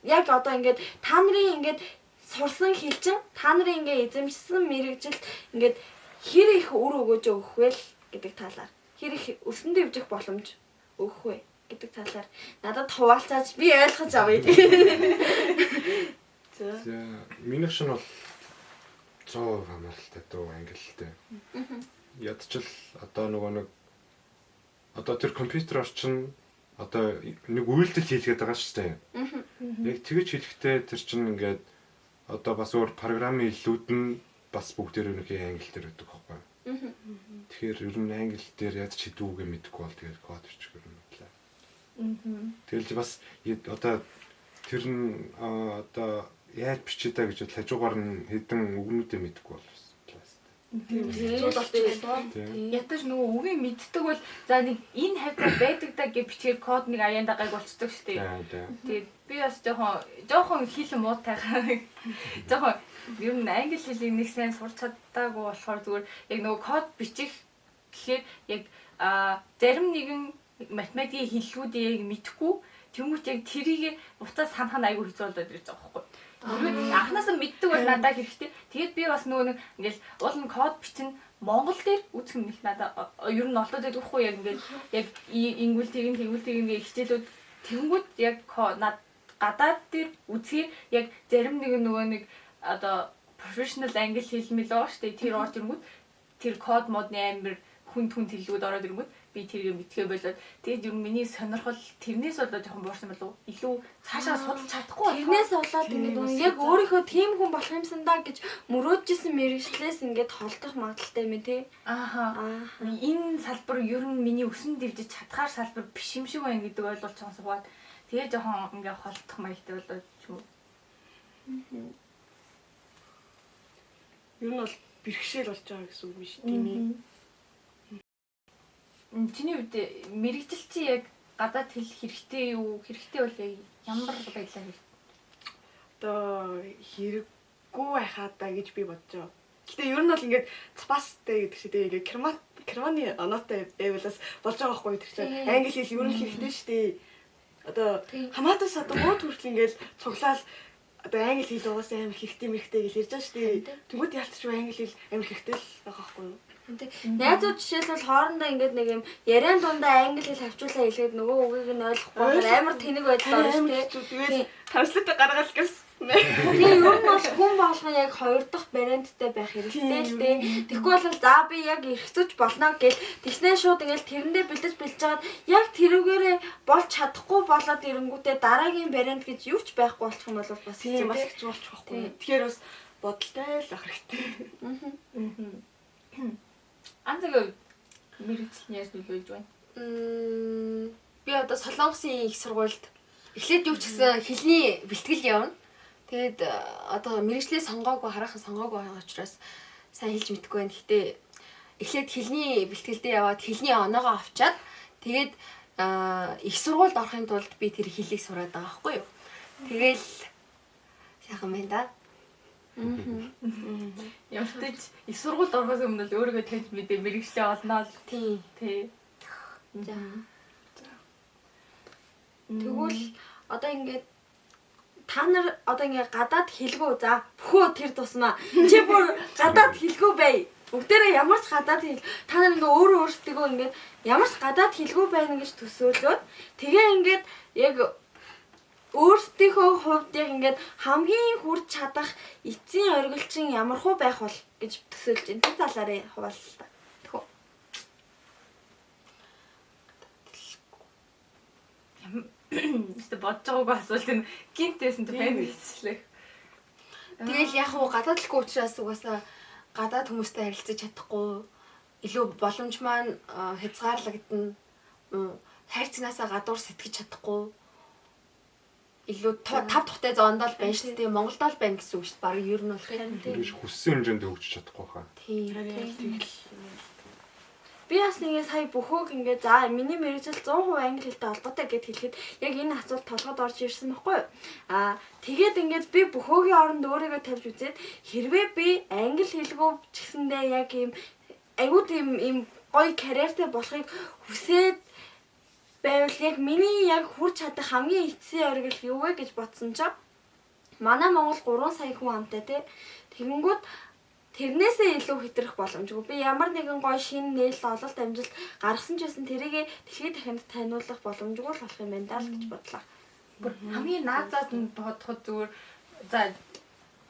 Яг одоо ингээд та нарын ингээд сурсан хэлчин та нарын ингээд эзэмшсэн мэрэгжилд ингээд хэр их үр өгөөж өгөх вэ гэдэг талаар хэр их өсөн дэвжих боломж өгөх вэ гэдэг талаар надад хуваалцаач би ойлгож авъя. За. Минийх шин бол 100% хамааралтай дөө ангилалтай. Ядчил одоо нөгөө нэг одоо тэр компьютер орчин одоо нэг үйлдэл хийлгээд байгаа шүү дээ. Яг тэгэж хэлэхдээ тэр чинь ингээд одоо бас өөр програмын илүүд нь бас бүгдээр өнөхий англи дээр өгдөг байхгүй. Тэгэхээр ер нь англи дээр яаж чидүүгээ мэдэхгүй бол тэгээд код бичих юм байна. Тэгэл бас одоо тэр нь одоо яаж бичиж байгаа гэж хажуугаар нь хэдэн үгнүүдээ мэдэхгүй бол ятаж нөгөө үгийг мэддэг бол за нэг энэ хавцаа байдаг да гэж бичгээр код нэг аяанда гайг болцдог шүү дээ. Тэгээд би бас жоохон хэл муутайхаа. Жоохон ер нь англи хэлийг нэг сайн сурч чаддаагүй болохоор зүгээр яг нөгөө код бичих гэхээр яг зарим нэгэн математикийн хэллэгүүдийг мэдэхгүй тэмүүт яг тэрийг буцаад санах нь айгүй хэцүү болоод ирж байгаа байхгүй. Анхнаасаа мэддэг бол надад хэрэгтэй. Тэгээд би бас нөгөө нэг ингээл уул нь код бичнэ Монгол дээр үүсэх юм их надад ер нь олдоод байдаг хгүй яг ингээд яг ингүүл тэгвэл хичээлүүд тэнгүүд яг над гадаад дээр үзэхээр яг зарим нэг нөгөө нэг одоо professional англи хэлмэл байгаа шүү дээ. Тэр орж ирэнгүүт тэр код модны амир хүн хэллэгүүд ороод ирэнгүүт би тэрийг мэдхээ болоод тэгээд юм миний сонирхол тэрнээс болоод жоохон буурсан болов илүү цаашаа судалж чадахгүй тэрнээс болоод ингээд яг өөрийнхөө тийм хүн болох юмсан да гэж мөрөөдчихсэн мэрэгчлээс ингээд холдох магадaltaй юм тий. Энэ салбар ер нь миний өсөн дэвжиж чадхаар салбар биш юм шиг байна гэдэг ойлголт сонсгоод тэгээд жоохон ингээд холдох маягтай болоод шүү. Ер нь бол бэрхшээл болж байгаа гэсэн үг биш тийм. Чиний үед мэрэгжил чи яг гадаад хэл хэрэгтэй юу? Хэрэгтэй бол яг ямар байдлаар хэрэгтэй? Одоо хэрэггүй байхаа даа гэж би бодож байгаа. Гэтэ ер нь бол ингээд цапастай гэдэг шиг тэгээ керманы оноотой байвалаас болж байгаа байхгүй тэр чинь англи хэл ер нь хэрэгтэй шүү дээ. Одоо хамаатаас одоо муу төрөл ингээд цуглаал одоо англи хэл угаасаа амар хэрэгтэй мэрхтэй гэж ярьж байгаа шүү дээ. Тэнгүүд ялцч англи хэл амар хэрэгтэй л байгаа байхгүй юу? Найзууд жишээлбэл хоорондоо ингээд нэг юм яриан дундаа англи хэл хавчуулаа хэлгээд нөгөө үгийг нь ойлгохгүй амар тэнэг байдал орж тээ. Тэгээд транслейт гаргаал гэсэн. Тийм ер нь бол хүн болгон яг хоёр дахь варианттай байх хэрэгтэй л дээ. Тэгэхгүй бол за би яг эргэцүүж болно гэл тэгснээ шууд ингээд тэрэндээ бэлдэж жагаад яг тэрүүгээрээ болж чадахгүй болоод ирэнгүүтээ дараагийн вариант гэж юу ч байхгүй болох юм бол бас хэцүү бас хэцүү болчих واخгүй. Тэгэхээр бас бодолтой л ах хэрэгтэй. Анзаг мэрэгжил нь яаж нөлөөлж байна? Би одоо Солонгосын их сургуульд эхлээд юу ч гэсэн хэлний бэлтгэл явна. Тэгээд одоо мэрэгжлээ хараахан сонгоогүй байгаа учраас сайн хэлж мэдэхгүй байна. Гэхдээ эхлээд хэлний бэлтгэлдээ яваад хэлний оноогоо авчаад тэгээд их сургуульд орохын тулд би тэр хэлийг сураад байгаа байхгүй юу. Тэгэл сайхан байна да. Ямтаж их сургуульд орохоос өмнө л өөрийгөө таньж мэдээ мэрэгчлээ олноо л тий. За. Тэгвэл одоо ингээд та нар одоо ингээ гадаад хэлгүй за бөхөө тэр тусмаа чи бүр гадаад хэлгүй бай. Бүгдээрээ ямар ч гадаад хэл та нар ингээ өөртөө ингээ ямар ч гадаад хэлгүй байна гэж төсөөлөөд тэгээ ингээд яг өөрсдийнхөө хувьд яг ингээд хамгийн хүрч чадах эцсийн оргилчин ямар хуу байх бол гэж төсөөлж байна. Тэр талаараа хуваалцлаа. Тэгвэл Эсвэл бодож байгаагүй асуулт нь гинтээсэн тэ байна гэжлээ. Тэгэл яг уу гадаад хэлгүй учраас угаасаа гадаад хүмүүстэй харилцаж чадахгүй илүү боломж маань хязгаарлагдана. Хайрцагнаасаа гадуур сэтгэж чадахгүй илүү тав тухтай зоондоо л байна шүү дээ. Монголд л байна гэсэн үг шүү дээ. Бараг ер нь болох юм. Тэгэж хүссэн хэмжээнд хөгжиж чадахгүй хаа. Тийм. би бас нэгээ сая бөхөөг ингээд за миний мэрэгжил 100% англи хэлтэй холбоотой гэд хэлэхэд яг энэ асуулт толгойд орж ирсэн байхгүй юу? Тэгээд ингээд би бөхөөгийн оронд өөрийгөө тавьж үзээд хэрвээ би англи хэлгүй ч гэсэндээ яг ийм айгуу тийм гоё карьертэй болохыг хүсээд байвал яг миний яг хүрч чадах хамгийн эцсийн оргил юу вэ гэж бодсон чинь манай Монгол 3 сая хүн амтай те. Тэгэнгүүт тэрнээсээ илүү хэтрэх боломжгүй. Би ямар нэгэн гоё шинэ нээлт ололт амжилт гаргасан ч гэсэн тэрийг дэлхийд дахинд таниулах боломжгүй л болох юм байна даа л гэж бодлоо. Бүр хамгийн наазаад нь бодоход зүгээр за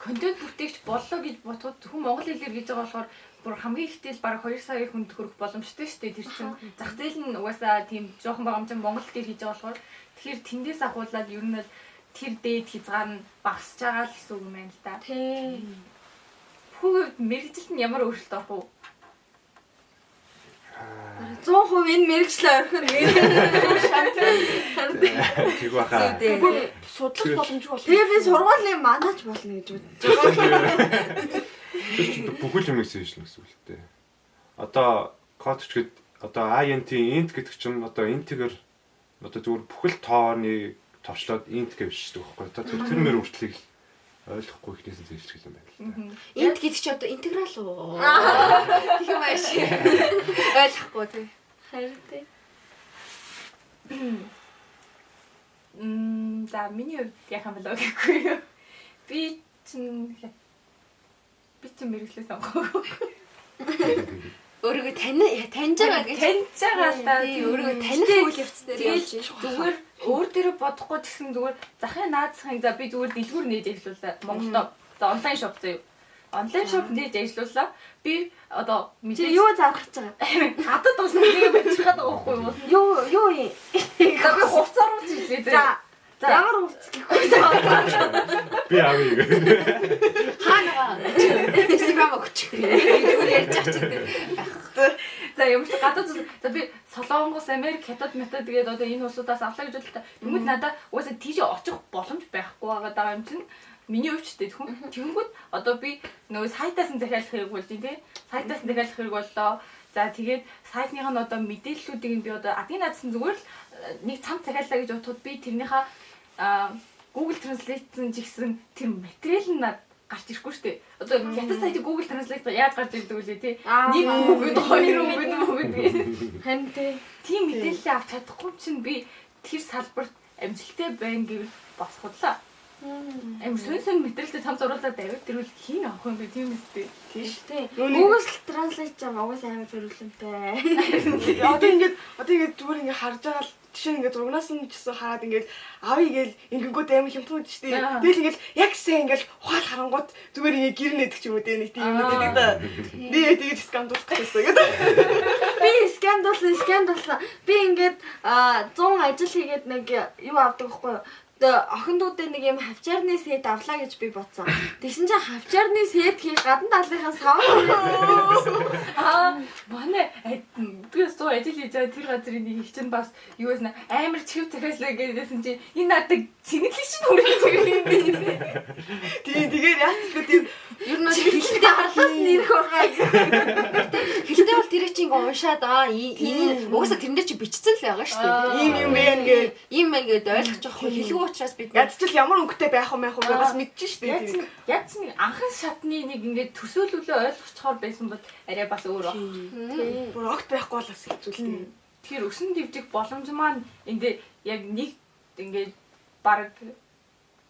контент бүтээгч боллоо гэж бодоход зөвхөн монгол хэлээр гэж байгаа болохоор бүр хамгийн ихтэй л бараг 2 сарын хүнд хүрэх боломжтой шүү дээ. Тэр чинь зах зээл нь угаасаа тийм жоохон байгаа юм чинь монгол дээр хийж байгаа болохоор тэгэхээр тэндээс ахуулаад ер нь л тэр дээд хязгаар нь багасч байгаа л гэсэн үг юм байна л да. Тийм. Хүүхэд мэрэгжилт нь ямар өөрчлөлт орох вэ? 100% энэ мэрэгчлээ орхино. Тэг баха. судлах боломжгүй бол. Тэгээ би сургуулийн манаач болно гэж бодож байгаа. Бүхэл юм хийсэн гэсэн үг л дээ. Одоо код ч гэд одоо INT int гэдэг чинь одоо интгээр одоо зүгээр бүхэл тооны товчлоод int гэж бичдэг байхгүй. Одоо тэр мөр үртлийг ойлгохгүй ихнээс зээлчлэх юм байна л да. Энд гэдэг чи одоо интеграл уу? Тэг юм ааш. Ойлгохгүй тий. Харин тий. За миний хувьд яхан болоо гэхгүй юу. Би чинь мэрэгчлээ сонгоогүй. Өөрийгөө таньж байгаа гэж Таньж байгаа л да. өөрийгөө таних үйл явц дээр явж зүгээр өөр дээрээ бодохгүй гэсэн зүгээр захын наадсахын за би зүгээр дэлгүүр нээж ажиллууллаа. Монголдо за онлайн шоп заяа. Онлайн шоп нээж ажиллууллаа. Би одоо Чи юу заах гэж байгаа? хатад усны нэг бичих гээд байгаа байхгүй юу? Юу юм? За би хувцас оруулж ирлээ заяа. За ямар хувцас гэхгүй байна. Би авъя гэх. хаана Instagram өгчих. Зүгээр ярьж байгаа чинь. За ямар ч гадаад за би Солонгос, Америк, Хятад метод тэгээд одоо энэ улсуудаас авлаа гэж бодлоо. Тэгмэд надад угаасаа тийш очих боломж байхгүй байгаа юм чинь. Миний өвчтэй хүн. Тэгэнгүүт одоо би нөгөө сайтаас нь захиалах хэрэг болж тий. Сайтаас нь захиалах хэрэг боллоо. За тэгээд сайтных нь одоо мэдээллүүдийг би одоо адгийн наадсан зүгээр л нэг цамц захиаллаа гэж бодоход би тэрнийхээ Google Translate-ын жигсэн тэр материал нь гарч ирэхгүй шүү дээ. Одоо хятад сайтыг Google Translate яаж гарч ирдэг вэ тий? Нэг үгэд хоёр үгэд Харин тий. тийм мэдээлэл авч чадахгүй чинь би тэр салбарт амжилттай байна гэвэл босходлоо. Амар сонь мэдрэлтэй цам зуруулаад аваад тэрвэл хийн авах юм бэ тийм үстэй. Тийш тий. Google Translate жаа угаасаа амар зөвлөмтэй. Одоо ингээд зүгээр ингээд харж байгаа л жишээ ингээд зургнаас нь чсэн хараад ингээд авъя гээл ингэнгүүт амар хямдхан шүү дээ. Тэгэл ингээд яг сайн ингээд ухаал харангууд зүгээр ингээд гэр нэдэг ч юм уу дээ нэг тийм юм гэдэг да. Нээ тэгээд скандалах гэсэн гэдэг. Би скандалсан. Би ингээд 100 ажил хийгээд нэг юу авдаг байхгүй юу? Охиндуудад нэг юм хавчаарны сет авлаа гэж би бодсон. Тэгсэн чинь хавчаарны сет хийх гадна талынхаа сав. Манай тэгээс зөө ажил хийж байгаа тэр газрын нэг их чинь бас юу вэ амар чив захиалаа гэдээсэн чи энэ надаг цэнэглэж шин хүрээ. Тийм тэгээд яахгүй тийм Ер нь хэлтэй харлаас нэрх байгаа. Хэлтэй бол тэр чинь уншаад энэ угаасаа тэрэндээ чи бичсэн л байгаа шүү дээ. ийм юм байна гээ. Ийм байна гэдээ ойлгож авахгүй хэлгүй учраас бид Ядчил ямар өнгөтэй байх юм бас мэдчихэж шүү дээ. Яг ч нэг анхан шатны нэг ингээд төсөөлөлөө ойлгоцохоор байсан бол арай бас өөр баг. Бүр огт байхгүй бол бас хэцүү л. Тэгэхээр өсөн дэвжих боломж маань эндээ яг нэг ингээд баг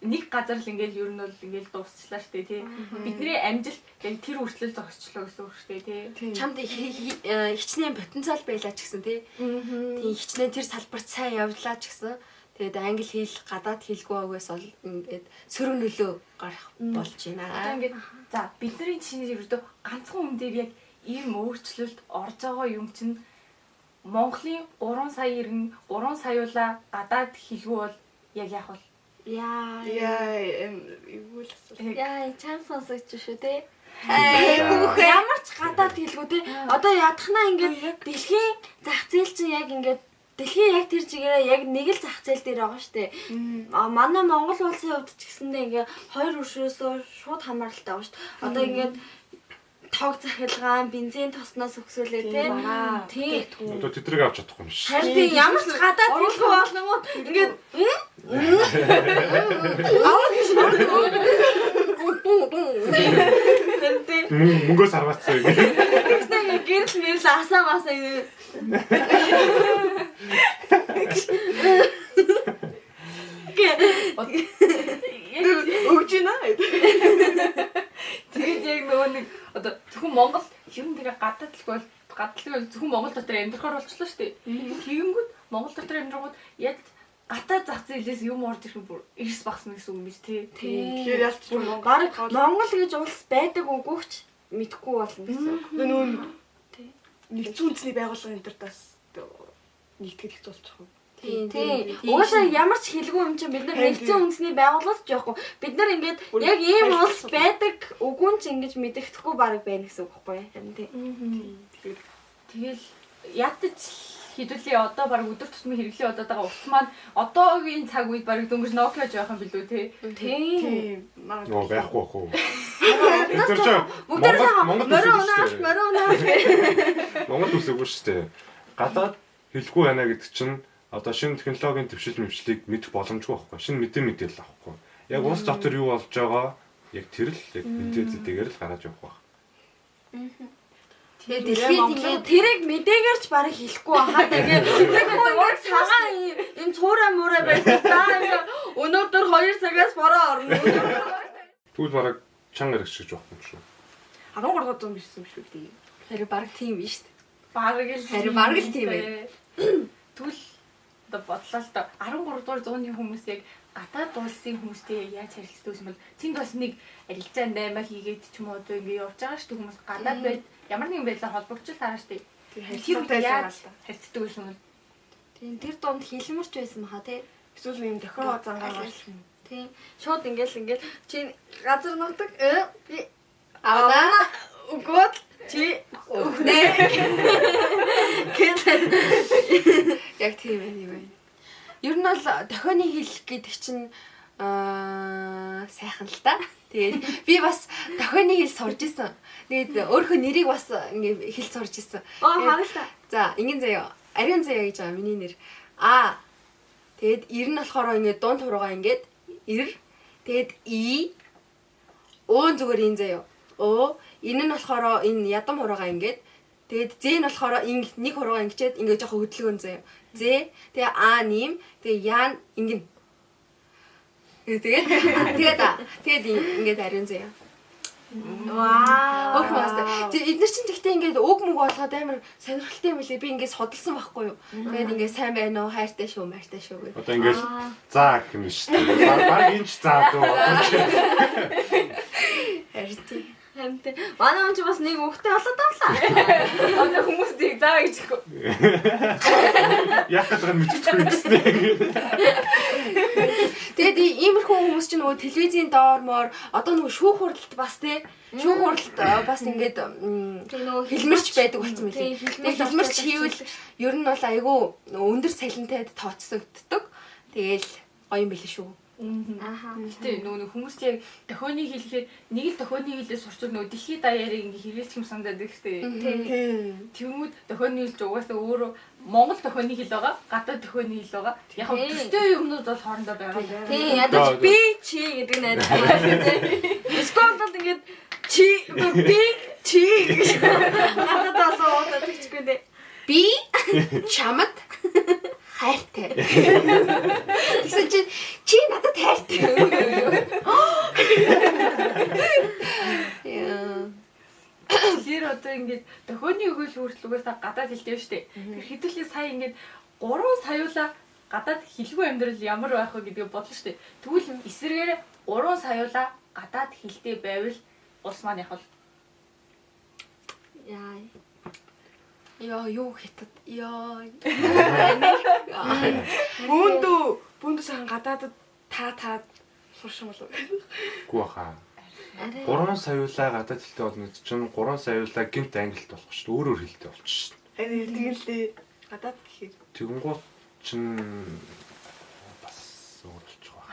нэг газар л ингээл ер нь бол ингээл дуусчлаа штэ тий. Бидний амжилт яг тэр хүртэл зогсчлоо гэсэн үг штэ тий. Чамд хичнээн потенциал байлаа ч гэсэн тий. Тийм хичнээн тэр салбарт сайн явлаа ч гэсэн тэгээд англи хэл гадаад хэлгүй байгаас бол ингээд сөрөг нөлөө гарах болж байна. Одоо ингээд за бидний чинь ердөө ганцхан хүн дээр яг ийм өөрчлөлт орж байгаа юм чинь Монголын 3 сая иргэн 3 саяула гадаад хэлгүй бол яг яах вэ? Яа. Юу л асуу. Яа, чам сонсогч шүү те. Хүүхээ. Ямар ч гадаад хэлгүй те. Одоо ядахнаа ингээд дэлхийн зах зээл чинь яг ингээд дэлхийн яг тэр чигээрээ яг нэг л зах зээл дээр байгаа штэ. Манай Монгол улсын хувьд ч гэсэндээ ингээд хоёр өршөөсөө шууд хамааралтай байгаа штэ. Одоо ингээд тог захилгаан, бензин тосноос өгсөөлээ те. Тийм. Одоо тэдрэг авч чадахгүй юм шиг. Харин ямар ч гадаад хэлгүй болгонгууд ингээд Мөнгөөс харвацсан юм. Тэгснэ гэрэл мэрэл асаамаасаа Өгч байна. Тэгээд яг нөгөө нэг одоо зөвхөн Монгол ер нь тэгээ гадаад л бол зөвхөн Монгол дотор амьдрахаар болчихлоо шүү дээ. Тэгэнгүүт Монгол дотор амьдрахад яг гадаад зах зээлээс юм орж ирэх бүр эрс багсна гэсэн үг юм биш тий. Тэгэхээр ялч Монгол гэж улс байдаг үгүйч мэдхгүй болно гэсэн. Нөгөө нэгдсэн үндэсний байгууллага энэ төр бас нийтгэл их болчих уу. Тийм. Угаасаа ямар ч хэлгүй юм чинь бид нар нэгдсэн үндэсний байгууллагч жоохгүй. Бид нар ингээд яг ийм улс байдаг үгүн ч ингэж мэддэхгүй баг байна гэсэн үг байхгүй юу? Тийм. Тэгэл ядаж хэдүүлээ одоо баг өдөр тутмын хэрэглээ болоод байгаа утас маань одоогийн цаг үед баг дөнгөж Nokia жоох юм билүү те. Тийм. Нөө байхгүй хөө. Бүгдээ Монгол үсэггүй шүү дээ. Гадаад хэлгүй байна гэдэг чинь одоо шинэ технологийн төвшил мөвчлийг мэдэх боломжгүй байхгүй. Шинэ мэдээлэл авахгүй. Яг улс дотор юу болж байгаа яг тэр л яг мэдээлэлтэйгээр л гараад явах байх. Тэгээд дэлхийд тэрийг мэдээгээр ч барыг хэлэхгүй хаа тэгээд зүгээр цагаан юм цуураа муураа байдаг та өнөөдөр 2 цагаас бороо орно. Тэгвэл бараг чанга хэрэгшиж явах юм шүү. 13 дугаар биш юм шүү дээ. Харин баг тийм биш үү? Харин баг л тийм ээ. Тэгвэл одоо бодлоо л доо 13 дугаар зууны хүмүүс яг гадаад улсын хүмүүстэй яаж харилцдаг юм бол тэнд бас нэг арилжаа 8 хийгээд ч юм уу одоо ингэ явж байгаа шүү дээ хүмүүс гадаад байд ямар нэгэн байдлаар холбогдчихл хараа шүү дээ. Харилцаатай яаж харилцдаг юм бол Тийм тэр донд хэлмэрч байсан баха тий. эсвэл юм дохио зангаа Тийм. Шууд ингээл чи газар нутаг би Аваа өгөөд чи өгнэ. Яг тийм байна. Ер нь бол дохионы хэл гэдэг чинь сайхан л та. Тэгээд би бас дохионы хэл сурж исэн. Тэгээд өөрийнхөө нэрийг бас ингээ хэл сурж исэн. хагалта. За, ингэн заяа. Ариун заяа гэж байгаа миний нэр. А. Тэгээд ир нь болохоор ингээ дунд хуруугаа ингээд ир. Тэгээд и. Оон зүгээр ин заяа. О. Энэ нь болохоор энэ ядам хуруугаа ингээд. Тэгээд з нь болохоор нэг хуруугаа ингэчээд ингээ жоохон хөдөлгөөн заяа. З. Тэгээ а ним. Тэгээ яан ингэн. Тэгээд ингээд ариун заяа. Вау. Өөхөөс. Эдгээр чинь тэгтээ ингээд уг мөг болгоод амар сонирхолтой юм лээ. Би ингээд судалсан байхгүй юу. Тэгээд ингээд сайн байна уу? Хайртай шүү, майртай шүү гэх. Одоо ингээд заа гэх юм шүү дээ. Баг энэ ч заа дөө. Хайртай. Хамт. Манай хүн ч бас нэг өгтэй болоод авлаа. одоо хүмүүс тийг заа гэж хэлэхгүй. Яг гэдэг нь мэдчихгүй юм гэсэн. Тэгээд иймэрхүү хүмүүс чинь нөгөө телевизийн доормоор одоо нөгөө шүүх хуралд бас тий шүүх хуралд бас ингээд хэлмэрч байдаг болсон мөлий. Тэгээд хэлмэрч хийвэл ер нь бол айгүй өндөр салентайд тооцогддог. Тэгээл гоё юм билээ шүү. Аха. Гэтэ нөгөө хүмүүс яг дохионы хэлэхээр нэг л дохионы хэлээс сурчвал нөгөө дэлхийд даяарыг ингээ хэрэглэх юм санагдаад их штэ. Тэгмүүд дохионы хэлж угаасаа өөрөө Монгол дохионы хэл байгаа, гадаад дохионы хэл байгаа. Яг нь төстэй юмнууд бол хоорондоо байгаа. Тийм ядаж би чи гэдэг нь адилхан. Сколд ингээд чи би чи гадаад болоо тэгчгүй дээ. Би чамд хайртай. Тэгсэн чинь чи надад хайртай. Яа. Тэгэхээр одоо ингээд дохионы өгөөл хүртлүүгээс гадаад хэлдэг шүү дээ. Тэр хэдүүлээ сая ингээд 3 саяула гадаад хэлгүй амьдрал ямар байх вэ гэдгийг бодлоо шүү дээ. Тэгвэл эсрэгээр 3 саяула гадаад хэлтэй байвал улс маань яг бол Яа юу хятад яа. Бөөндөө сайхан гадаадад та сурсан болов. Гүү хаа. 3 саяулаа гадаад хэлтэй болно гэж чинь 3 саяулаа гинт англид болох шүү дээ. Өөр хэлтэй болчих шүү дээ. Харин тэгэл л дээ. Гадаад гэхээр. Тэгэнгუთ чинь бас өөр болчих واخ.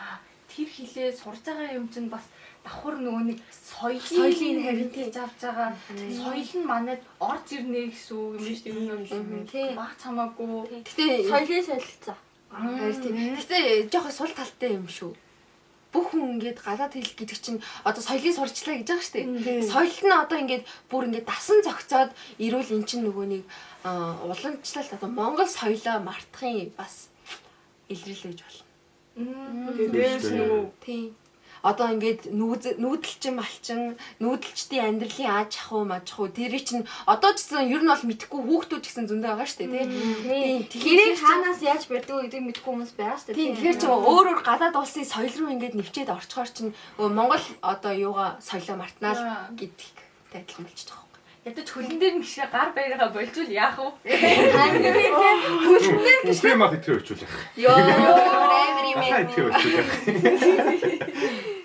тэр хилээ сурж байгаа юм чинь бас давхар нөгөө нэг соёлын харилцаж авч байгаа. Соёл нь манайд орж ирнэ гэсэн үг юм шүү дээ. Тийм. Баг цамаагүй. Гэтэ Соёлын солилцоо. харин тийм. Гэтэ жоохон сул талтай юм шүү. Бүх хүн ингээд гадаад хэл гэдэг чинь одоо соёлын сурчлаа гэж байгаа шүү дээ. Соёл нь одоо ингээд бүр ингээд дасан зохицоод ирүүл эн чинь нөгөө нэг уламжлалт одоо Монгол соёлоо мартахын бас илэрлэж болно. Тэгээд дээрээс нөгөө Тийм. Одоо ингээд нүүдэлчин малчин нүүдэлчдийн амьдралын аж ахуй маж ахуй тэр чинь одоо ч гэсэн ер нь бол мэдхгүй хүүхдүүд гэсэн зөндөө байгаа шүү дээ тийм. Тэгэхээр хаанаас яаж барьдаг гэдгийг мэдэхгүй хүмүүс байгаа шүү дээ. Тийм тэгэхээр чи өөр гадаад улсын соёл руу ингээд нэвчээд орчхоор чинь Монгол одоо юугаа соёлоо мартнаа гэдэгтэй адилхан болчихж байгаа. Ядаж хөлн дээр нэг шиг гар байраа болжул яах вэ? Үгүй мах итгэж өчүүлэх. Ёо амар юм Хаа итгэж өчүүлэх.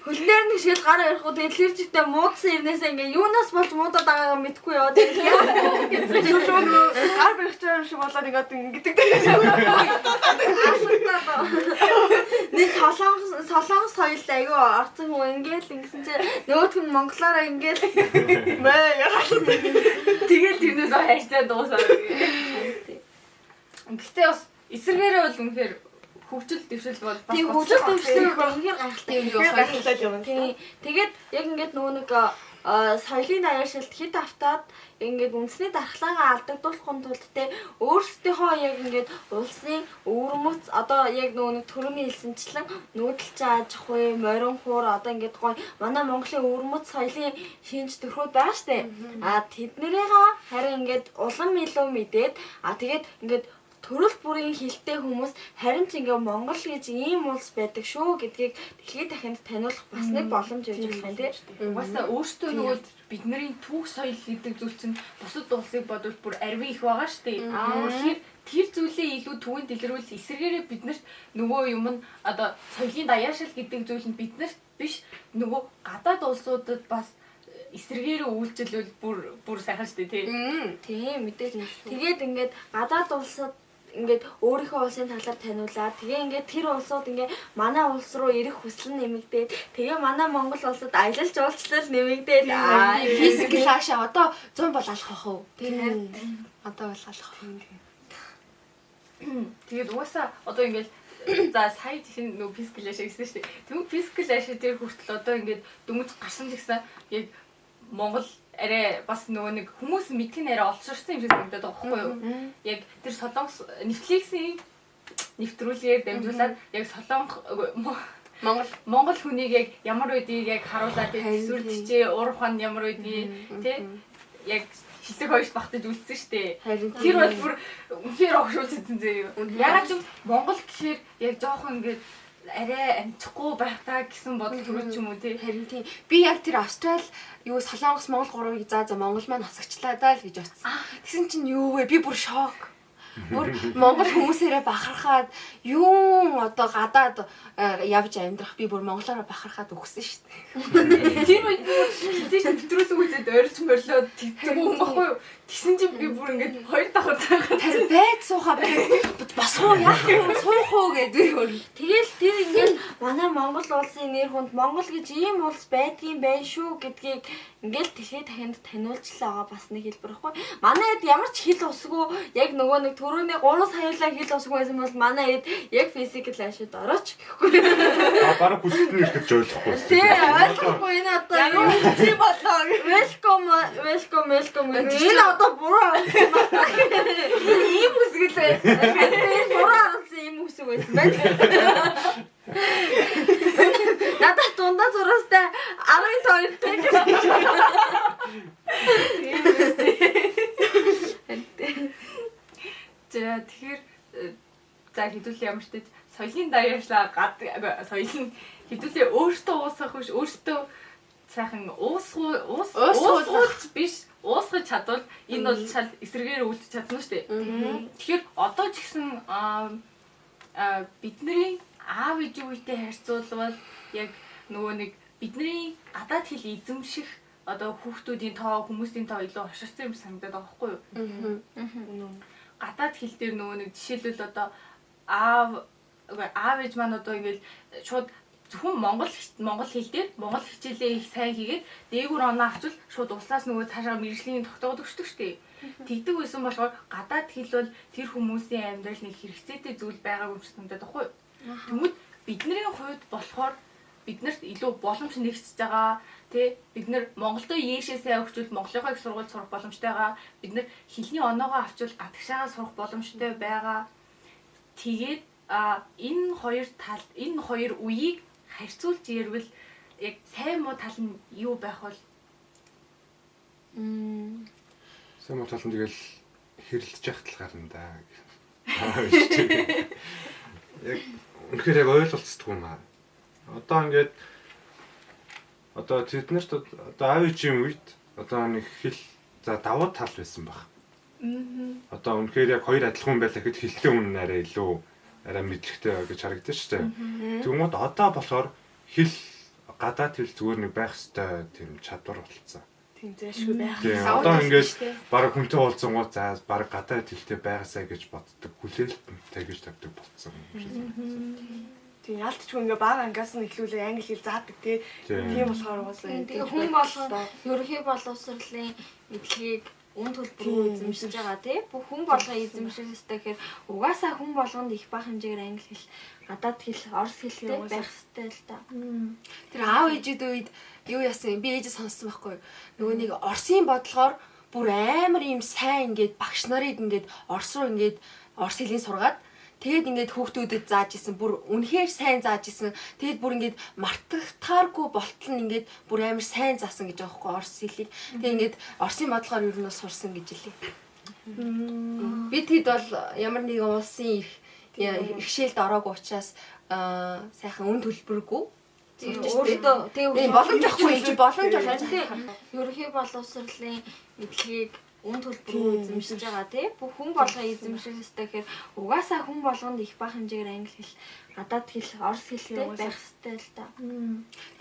Хөлнээр нэг шил гар ярих уу тэгэхээр чигтээ муудсан ирнээсээ ингээ юунаас болж муудаад байгаагаа мэдэхгүй яа. Тэгээд яа гар барих юм шиг болоод ингээд ингэдэг. нэг солонгос соёлд айгүй орцсон хүн ингээл ингэсэн чинь нөгөөх нь монголоороо ингээл Тэгэл тэрнээс хайрцаа дуусаад. Гэхдээ бас эсэргээрээ бол үнэхээр хөгжил дэвшил бол бас тийм хөгжил дэвшлэр үнэхээр гайхалтай юм Гайхалтай юм. Тийм. Тэгээд яг ингээд нөгөө нэг соёлын даяаршилт хэд автаад ингээд үндэсний дархлаагаа алдагдуулахын тулд те өөрсдийнхөө яг ингээд улсын өвөрмөц одоо яг нөгөө нэг төрөний хэлсэнчлэн нүүдэлч аж ахуй морин хуур одоо ингээд гоё манай Монголын өвөрмөц соёлын шинж төрхүүд байгаа штэ. Тэднэрийгээ харин ингээд улам илүү мэдээд тэгээд ингээд төрөл бүрийн хилтэй хүмүүс харин ч ингээ Монгол гэж ийм улс байдаг шүү гэдгийг дэлхийд дахинд таниулах бас нэг боломж явж болох юм тийм. Угаасаа өөртөө нөгөө бидний түүх соёл гэдэг зүйл чинь бусад улсыг бодвол бүр арвин их байгаа шүү дээ. Тэгэхээр тэр зүйлээ илүү түвэнд илрүүл эсэргээрээ биднэрт нөгөө юм нь одоо соёлын даяаршил гэдэг зүйл нь биднэрт биш нөгөө гадаад улсуудад бас эсэргээрээ үйлчлэл бүр сайхан шүү дээ Тийм мэдээж. Тэгээд ингээд гадаад улсад ингээд өөрийнхөө улсын талаар таниулаад тэгээ ингээд тэр улсууд ингээд манай улс руу ирэх хүсэл нь нэмэгдээд тэгээ манай Монгол улсад аялал жуулчлал нэмэгдээд физик клаш одоо 100 бол алах واخ уу. Тийм. Одоо бол алах. Тэгээд угаасаа одоо ингээд за сая чинь нөгөө физик клаш гэсэн шүү дээ. Тэгвэл физик клаш дээр хүртэл одоо ингээд дөнгөж гарсан ч гэсэн яг Монгол арай бас нөгөө нэг хүмүүс мэдхин арай олширсан юм шиг санагдаад байгаа байхгүй юу? Яг тэр Солонгос Netflix-ийн нэвтрүүлгээр дамжуулаад яг Монгол хүнийг яг ямар үедийг яг харуулад эсвэл тийчээ уурханд ямар үедийг тий яг хилэг хойш багтаж үлдсэн шүү дээ. Тэр бол бүр үнээр огшуулж ирсэн зөө. Ягаад ч Монгол гэхээр яг жоохон ингээд арай амжихгүй байх та гэсэн бодол төрөж юм уу тий. Харин тийм. Би яг тэр Австрал юу Солонгос Монгол гурвыг за Монгол маань хасагчлаа даа л гэж бодсон. Тэгсэн чинь юу вэ? Би бүр шок. Бүр Монгол хүмүүсээрээ бахархаад юу одоо гадаад явж амьдрах би бүр монголоор бахархаад өгсөн шүү дээ. Тэр үед тийш нэвтрүүлэг үзээд ойрч морлоод тэгдэг юм баггүй юу? Тэгсэн чинь би бүр ингээд хоёр давхар тэр байд суухаа басуу яах вэ? Суух уу гэдэг. тэгэл тэр ингээд манай Монгол улсын нэр хүнд Монгол гэж ийм улс байдгийн байх шүү гэдгийг ингээд дэлхийд дахинд таниулчлаа байгаа бас нэг хэлбэр байхгүй. Манайд ямар ч хэл усгүй яг нөгөө нэг түрүүний 3 саяалаа хэл усгүй байсан бол манай эд яг физикл ашид орооч гэхгүй. Бараг хүсэлтний ирэхэд ойлгохгүй. Тий, ойлгохгүй энэ одоо юу чи болоо. welcome. Энэ одоо буруу. Ийм үсгэлээ. Энэ буруу арсан ийм үсэг байсан байна. Надад дундаа зураастай 12 тэг. За тэгэхээр за хэдүүлээ ямар ч гэж соёлын даяарчлаа соёлын хэдүүлээ өөртөө уусгах биш өөртөө сайхан уусгуулж биш уусгаж чадвал энэ бол шал эсрэгээр үлдэж чадна шүү дээ. Тэгэхээр одоо ч гэсэн бидний аав ээжийн үетэй харьцуулбал яг нөгөө нэг бидний гадаад хэл эзэмших одоо хүүхдүүдийн тоо хүмүүсийн тоо илүү хоширсан юм санагдаад байгаа байхгүй юу? Гадаад хэл дээр нөгөө нэг жишээлбэл одоо аав ээж маань одоо ингээл шууд зөвхөн монгол хэл дээр монгол хичээлээ их сайн хийгээд дээгүүр оноо авчвал шууд улсаас нөгөө цаашаа мэргэжлийн тогтоогод өгчдөг шүү дээ. Тэгдэг байсан болохоор гадаад хэл бол тэр хүмүүсийн амьдрал нэг хэрэгцээтэй зүйл байгааг юм шиг санагдаад байхгүй юу? Тэгмэд бидний хувьд болохоор биднэрт илүү боломж нэгсэж байгаа тий бид нар Монголдо ийшээ сайн өгчвөл Монголынхоо их сургууль сурах боломжтой байгаа. Бид нар хэлний оноогоо авчвал гадагшаагаа сурах боломжтой байгаа. Тэгээд энэ хоёр үеийг харьцуулж ярил яг сайн муу тал нь юу байх вэ? Сайн муу тал нь тэгэл хэрэлдэж яхад л гарна да. Яг үнэхээр яг ойлголцдог юм аа. Одоо ингээд одоо тэднэрт одоо аав ээжийн үед одоо нэг хэл за давуу тал байсан баг. Одоо үнэхээр яг хоёр адилхан байлаа гэхэд хэлтэй өмнө арай илүү арай мэдлэгтэй гэж харагдаж штэ. Тэгмээд одоо болохоор хэл гадаад хэл зүгээр нэг байх ёстой тийм чадвар болцсон. Тийм зайшгүй байх. Тийм одоо ингээд баг хүнтэй уулзсангууд за баг гадаад хэлтэй байгаасаа гэж боддог. Хүлээлттэй гэж тавьдаг болцсон юм шиг санагдсан. Тийм яалтчгүй ингээ бага ангаас нь эхлүүлээ англи хэл заадаг тийм болохоор уусаа. Тэгээ хүн болгон ерөнхий боловсролын эдлэгийг үн төлбөрөөр эзэмшиж байгаа тий. Бүх хүн болгон эзэмших ёстой гэхээр угаасаа хүн болгонд их бага хэмжээгээр англи хэл, гадаад хэл, орос хэлтэй байх ёстой л та. Тэр аав ээжид үед юу яасан би ээжээ сонссон байхгүй юу? Нөгөө нэг Оросын бодлогоор бүр амар юм сайн ингээд багш нарыг ингээд орос руу ингээд орос хэлийг сургаад тэгээд ингээд хүүхдүүдэд зааж исэн бүр үнэхээр сайн зааж исэн. Тэгээд бүр ингээд мартагдахааргүй болтол нь ингээд бүр амар сайн заасан гэж байгаа байхгүй орос хэлийг. Тэгээд ингээд Оросын бодлогоор юу нь сурсан гэж хэлээ. Бид хэд бол ямар нэгэн улсын ихшээлд ороогүй учраас сайхан үн төлбөргүй Өөртөө тэгээ боломж авахгүй юм чи боломж авах. ерөнхий боловсролын эдлэгийг үн төлбөрөөр эзэмшиж байгаа тий. Бүх хүн болгон эзэмших ёстой гэхээр угаасаа хүн болгонд их бага хэмжээгээр англи хэл, гадаад хэл, орос хэлтэй байх ёстой л та.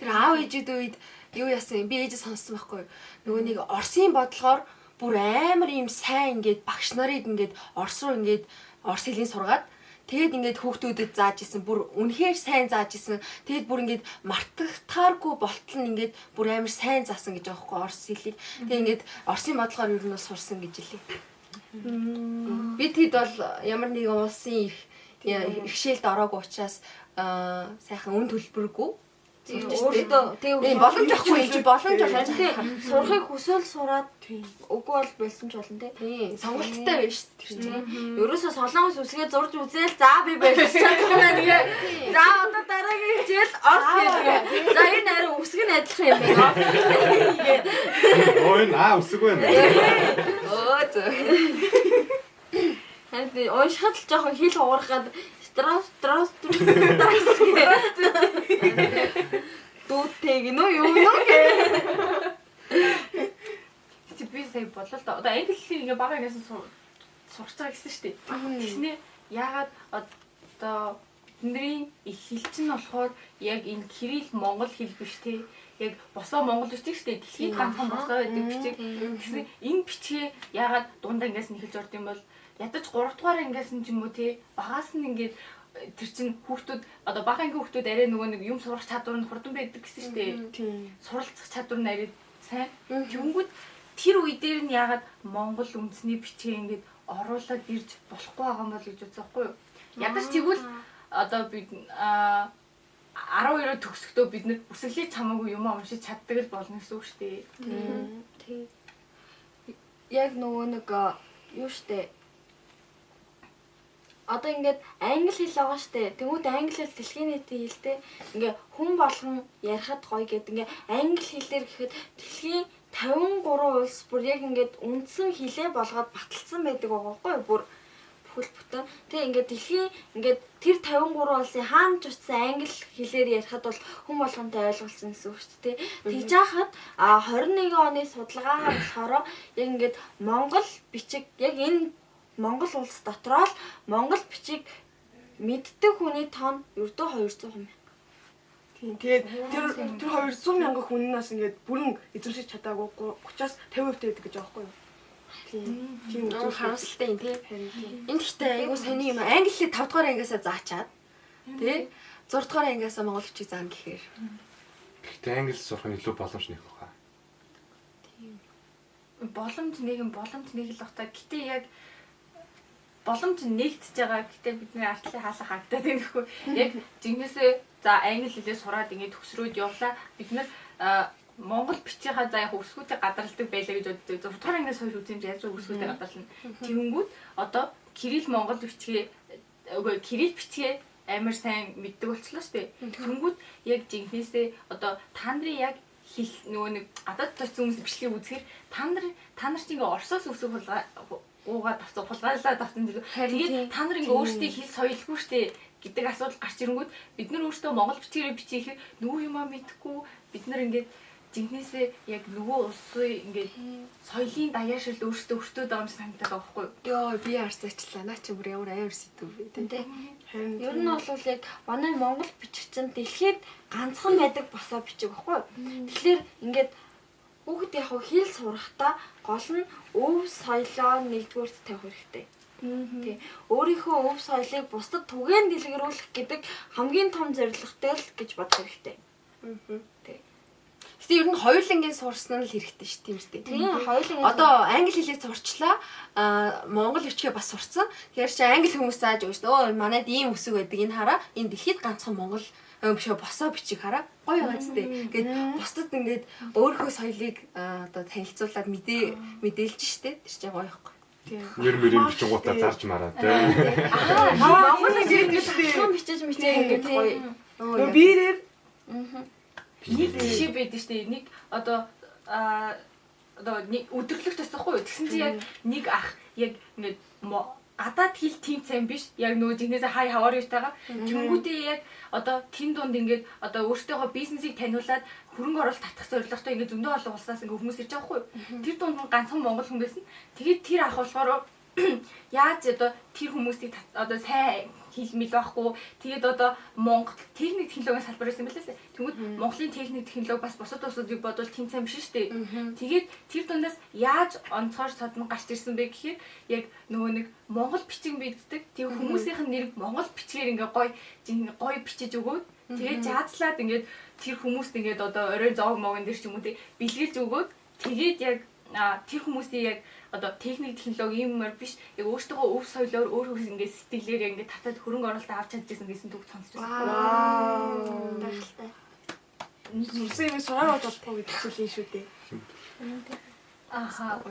Тэр аав ээжид үед юу яасан би ээжээ сонссон байхгүй юу? Нөгөө нэг Оросын бодлогоор бүр амар юм сайн ингээд багш нарыг ингээд орос руу ингээд орос хэлийг сургаад тэгээд ингээд хүүхдүүдэд зааж исэн бүр үнэхээр сайн зааж исэн. Тэгээд бүр ингээд мартагдахааргүй болтол нь ингээд бүр амар сайн заасан гэж байгаа байхгүй орос хэлийг. Тэгээд ингээд Оросын бодлогоор юу нь сурсан гэж хэлээ. Бид хэд бол ямар нэгэн улсын ихшээлд ороогүй учраас сайхан үн төлбөргүй Өөртөө тэгээ боломж авахгүй юм чи боломж авах. Сурахыг хүсвэл сураад үгүй бол болсон ч болно тий. Сонголттой байна шүү дээ. Ерөөсө солонгос үсгээ зурж үзээл за би барьж чадчихна тэгээ. За одоо дараагийн хичээл орс хэлгээ. За энэ арай үсэг нь адилхан юм байна. Ой наа үсэг байна. Зөө. Ханти уншихад л жоохон хэл хугарахад Страус дүүтэй гинөө юу гэ. Би сая бодлоо л да. Одоо англи хэлийг ингээ бага ангиас сурч байгаа гэсэн шүү дээ. Тэснэ яагаад одоо бидний их хэл чинь болохоор яг энэ кирилл монгол хэл биш те. Яг босоо монгол бичиг шүү дээ. Дэлхийд ганцхан босоо байдаг бичиг. Тэснэ энэ бичгээ яагаад дундаа ангиас нь эхэлж орд юм бол ядаж 3 дугаар ангиас нь ч юм уу те багаас нь ингээд тэр чин хүүхдүүд одоо бага ангийн хүүхдүүд арай нөгөө нэг юм сурах чадвар нь хурдан байдаг гэсэн шүү дээ. Тийм. Суралцах чадвар нь арай сайн. Тэнгүүд тэр үе дээр нь яагаад монгол үндэсний бичгээ ингээд оруулаад ирж болохгүй байгаа юм бол гэж үзэж байхгүй юу? Ядаж тэгвэл одоо бид 12-оор төгсөхдөө бид нэр үсгэлээ чамаагүй юм уншиж чаддаг л болно гэсэн үг шүү дээ. Тийм. Яг нөгөө нэг юу штэ. Одоо ингээд англи хэл байгаа штэ. Тэнгүүд англи хэл дэлхийн нийтийн хэлтэй. Ингээ хүн болгон ярихад гоё гэдэг. Ингээ англи хэлээр гэхэд дэлхийн 53 улс бүр яг ингээд үндсэн хэлээ болгоод баталсан байдаг байгаа байхгүй юу? Бүр бүхэл бүтэн. Тэгээ ингээд дэлхийн ингээд тэр 53 улсын хаана ч утсан англи хэлээр ярихад бол хүн болгонтой ойлголцсон гэсэн үг шүү дээ. Тэгж яхад 21 оны судалгаагаар болохоор яг ингээд Монгол бичиг яг энэ Монгол улс дотроо л Монгол бичиг мэддэг хүний тоон ердөө 200 мянган. Тийм. Тэгээд тэр 200 мянган хүнээс ингээд бүрэн эзэмшиж чадаагүй 30-аас 50% байдаг гэж байгаа байхгүй юу? Тийм Нөө харамсалтай юм тий. Энд гэхдээ айгуу сони юм. Англи хэл 5 дугаар ангиасаа заачаад тий 6 дугаар ангиасаа монгол бичиг заана гэхээр. Гэхдээ англи сурах нь илүү боломж нэг байна. Боломж нэг л багтаа. Гэтэ яг боломж нэгдэж байгаа. Гэтэ бидний артлын хаалга хагдаад байна гэхгүй. Яг жигнэсээ за англи хэлээ сураад ингээд төгсрөөд явлаа. Бид нар Монгол бичийнхаа за яг өсгүүдээ гадарладаг байлаа гэж боддог. 6 дугаар ангиас хойш үзэн яаж өсгүүдээ гадарлана. Тэнгүүд одоо Кирилл Монгол бичгээ Кирилл бичгээ амар сайн мэддэг болчихлоо шүү дээ. Тэнгүүд яг жинхнээсээ одоо та нарын яг хэл нөгөө нэг гадаад төрсэн хүмүүс бичлэгийг үзэхээр та нар чинь ингээ Оросоос өсөг уугаад хулгайлаад авсан зэрэг. Тэгээд та нар ингээ өөрсдийн хэл соёлгүй штэ гэдэг асуудал гарч ирэнгүүт бид нар өөрсдөө монгол бичгээрээ бичихээр нөгөө юмаа мэдхгүй бид нар ингээ жинхнээсээ яг нөгөө улсын ингээ соёлын даяашилд өөртөө өртөөд байгаа юм санагдаад байгаа байхгүй юу? Йоо би арцаачлаа. Наа чи бүр ямар аяар сэдв вэ тий. Ер нь бол яг манай Монгол бичиг чинь дэлхийд ганцхан байдаг босоо бичиг байхгүй юу? Тэгэхээр ингээд бүгд яг хэл сурахдаа гол нь өв соёлоо нэгдүгээрт тавих хэрэгтэй. Тий. Өөрийнхөө өв соёлыг бусдад түгээн дэлгэрүүлэх гэдэг хамгийн том зорилготой л гэж бодох хэрэгтэй. Тий. Гэтэ ер нь хоёулангийн сурсан нь л хэрэгтэй шүү тийм үстэй. Тийм хоёулангийн одоо англи хэлээ сурчлаа монгол бичгээ бас сурцсан. Тэгэхээр чи англи хүмүүс зааж өгч өө манайд ийм үсэг байдаг энэ хараа энэ дэлхийд ганцхан монгол бишээ босоо бичиг хараа гоё байгаа зү. Ингээд бусдад ингээд өөрийнхөө соёлыг одоо танилцуулаад мэдээлж штэ тэр чинь гоё байхгүй. Нэр мөрийн бичгуудаа зарж мараа тий. Монгол хэлээр бичиж ингээд гоё. Нөө биирээр Нэг жишээ байдаг шүү дээ. Нэг одоо нэг өдөрлөх тасахгүй юу? Тэгсэн чинь яг нэг ах яг ингээд гадаад хэл тийм сайн биш. Яг нөгөө жинхэнэ хай хаваарьтайгаа тэнгүүдээ яг одоо тэн дунд ингээд одоо өөртөөхөө бизнесийг таниулаад хөрөнгө оруулалт татах зорилготой ингээд зөндөө олон улсаас ингээд хүмүүс ирж байгаа хгүй юу? Тэр дунд ганцхан монгол хүн байсан. Тэгээд тэр ах болохоор яаж одоо тэр хүмүүсийг одоо сайн хэлмэл байхгүй. Тэгээд одоо Монгол техник технологийн салбар байсан юм байна лээ. Тэгвэл Монголын техник технологи бас бусад улсуудыг бодвол тийм сайн биш шүү дээ. Тэгээд тэр дундаас яаж онцгой содон гарч ирсэн бэ гэхээр яг нөгөө нэг монгол бичиг мэддэг. Тэр хүмүүсийнх нь нэрийг монгол бичгээр ингээ гоё бичиж өгөөд тэгээд жаазлаад ингээд тэр хүмүүст ингээд одоо орой зоог могон дээр ч юм уу тий бэлгэлж өгөөд тэгээд яг тэр хүмүүсийн яг одоо техник технологи юмар биш яг өөртөө өв соёлоор өөр ингээд сэтгэлээр ингээд татаад хөрөнгө оруулалт авч чадчихсан гэсэн үг сонсч байсан. Вау. Гайхалтай. Сүрсэн юм сураад болтгоо гэдэг зүйл шүү дээ. Аха.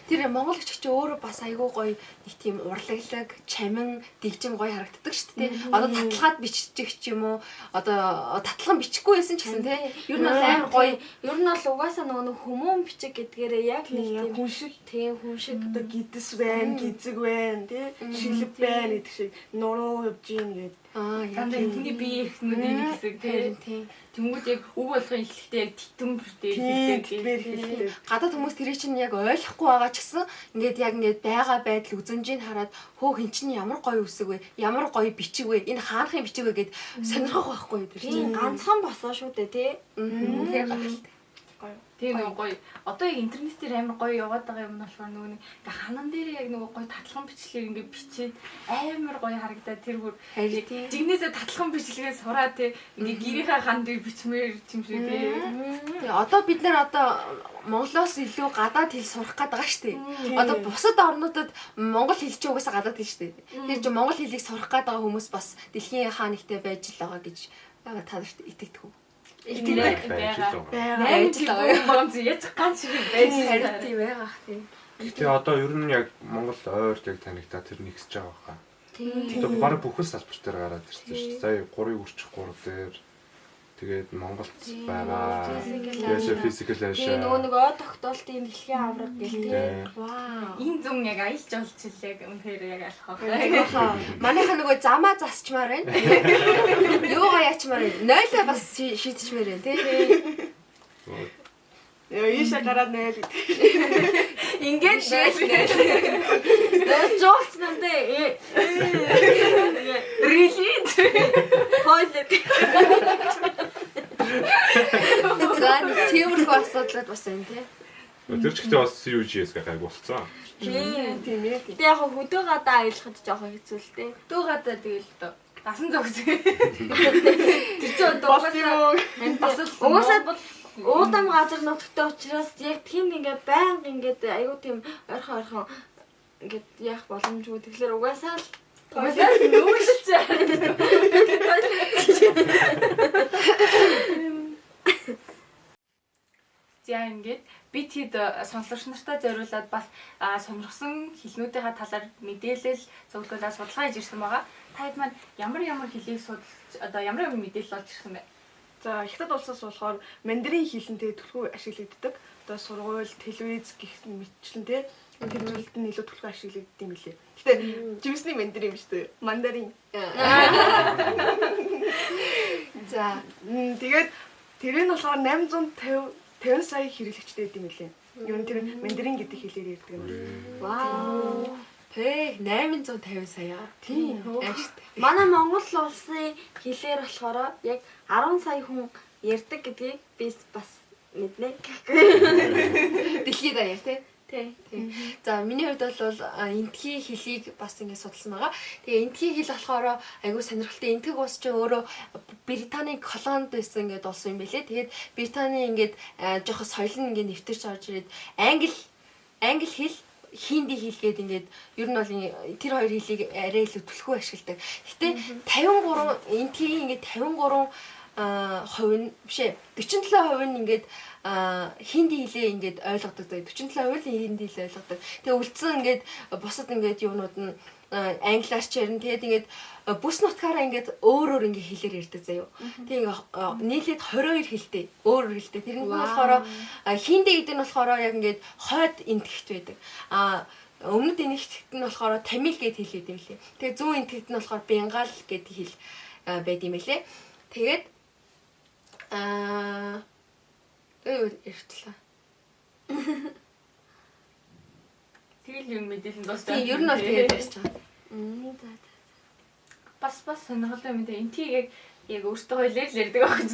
Тэр монгол бичиг чи өөрөө бас айгүй гоё нэг тийм урлаглаг, чамин, дэгжин гоё харагддаг шүү дээ. Одоо татлагаад бичдэг ч юм уу. Одоо татлаган бичихгүй байсан ч гэсэн тий. Ер нь амар гоё. Ер нь бол угаасаа нөгөө хүмүүн бичиг гэдгээрээ яг нэг хүн шиг тийм хүн шиг одоо гидс байна, гизэг байна, тий шилэг байна гэдэг шиг нуруу явж ийн гэдэг. Дандаа хүний бие ихнүүдийн нэг хэсэг тий. Тэнгүүд яг үг болгон хэлэхдээ яг титэмбэртэй хэлдэг. Гадаад хүмүүс тэрий чинь яг ойлгохгүй байгаа ч гэсэн ингээд яг ингээд байгаа байдал үзэмжийг хараад хөө хин чинь ямар гоё үсэг вэ? Ямар гоё бичиг вэ? Энэ хаанхын бичиг вэ гэд сонирхох байхгүй юу тэр чинь. Ганцхан босоо шүү дээ тий. Тэгэхээр гайхалтай. гоё. Тэгээ нөгөө гоё. Одоо яг интернетээр амар гоё яваад байгаа юм нь болохоор нөгөө нэг ингээ ханан дээр яг нөгөө гоё татлан бичлэгийг ингээ бичээд амар гоё харагдаад тэр бүр жигнэсээ татлан бичлэгээ сураад тий ингээ гэрийнхээ хан дээр бичмээр чимшээ тий. Тэгээ одоо бид нар одоо Монголоос илүү гадаад хэл сурах гээд байгаа шүү дээ. Одоо бусад орнуудад монгол хэл чинь угаасаа гадаад хэл шүү дээ. Тэр чинь монгол хэлийг сурах гээд байгаа хүмүүс бас дэлхийн хаанигтай байж л байгаа гэж та нарт итгэдэг үү? Найж байгаа яаж ганц шиг байж харин тийм байгаа тийм. Тэгээ одоо ер нь яг Монгол ойрт яг танигдаа тэр нэгсэж байгаа хаа. Одоо баг бүхэл салбар дээр гараад ирсэн шүү дээ. Сая 3-ыг өрчих 3 дээр тэгээд Монголд байгаа. Тэгээд физикал Тэгээ ашаа. нөгөө нэг ой тогтоолтын дэлхийн авраг гэл тийм. Вау. энэ зүн яг аялж олчил яг үнэхээр яг алхах. Манайха нөгөө замаа засчмаар байна. Юугаа яачмаар байна. Нойлоо бас шийдчихмээр байна тий. Яа ийшээ гараад нээл. Ингээд Жолч нандаа really хойлог. За тиймэрхүү асуудлууд бас байна тий. Тэр ч ихтэй бас CUG-с гайг болцсон. Тийм ээ. Тэг яг хөдөө гадаа аялахад жоохон хэцүү л дээ. дуугадаа тэгэл дөө дасан зогс. Тэр чинь дуугасаа Угаасаа уудам газар нутгтай учраас яг тийм ингээд байнга ингээд аюу тийм ойрхон ингээд яах боломжгүй. Тэгэхээр угаасаа л нүгэлж. За ингээд бид хэд сонсогч нартай зориулаад бас сонирхсан хэлнүүдийнхаа талаар мэдээлэл зөвлөгөөлөө судалгаа хийж ирсэн байгаа. Та хэд маань ямар хэлийг судалж одоо ямар мэдээлэл олж ирсэн бэ? За хятад улсаас болохоор мандарин хэлэнтэй түлхүү ашиглагддаг. Одоо сургууль, телевиз гэх мэтчлэн те тэр зүйлд нь илүү түлхүү ашиглагддаг юм лээ. Гэтэ живсний мандарин юм шүү дээ. Мандарин. За Тэгээд тэр нь болохоор 850 сая хэрэглэгчтэй гэдэг юм лээ. Юу тэр мандарин гэдэг хэлээр ярьдаг юм. вау. Тэ 850 сая. Тийм. Ааштай. манай Монгол улсын хэлээр болохоор яг 10 сая хүн ярьдаг гэдгийг би бас мэднэ. Дэлхийд даяар тий. Тий. За миний хувьд бол энтхийн хэлийг бас ингэ судалсан байгаа. Тэгээ энтхийн хэл болохоор айгүй сонирхолтой. Энтэг улс чинь өөрөө Британийн колонд байсан ингээд улс юм байлээ. Тэгээд Британий ингээд жоохон соёл нь ингээд нэвтэрч орж ирээд англи хэл хинди хэлгээд ингээд ер нь бол тэр хоёр хэлийг арай илүү түлхүү ашигладаг. Гэтэ 53 энтхийн ингээд 53 хувь нь бишээ 47% нь ингээд хинди хэлээ ингээд ойлгодог. 47% нь хинди хэлээ ойлгодог. Тэгээ үлдсэн ингээд бусад ингээд юунууд нь англиар ч ярина. Тэгээд ингээд бүс нутгаараа ингээд өөрөөр ингээд хэлээр ярьдаг заяо. Тэгээ ингээд нийлээд 22 хэлтэй өөрөөр хэлтэй. Тэр нь болохоор хинди гэдэг нь болохоор яг ингээд хойд энтэгт байдаг. Өмнөд энтэгт нь болохоор тамил гэдэг хэл байдаг юм лээ. Тэгээ зүүн энтэгт нь болохоор бенгал гэдэг хэл байд юм лээ. Тэгээд ярьтлаа. Тэгэл юм мэдээлэл дуусна. Тийм ер нь бол тэгээд байж байгаа. Бас сонирхолтой юм дээ. Энтийг яг өөртөө хоёлаар л ярьдаг байх юм.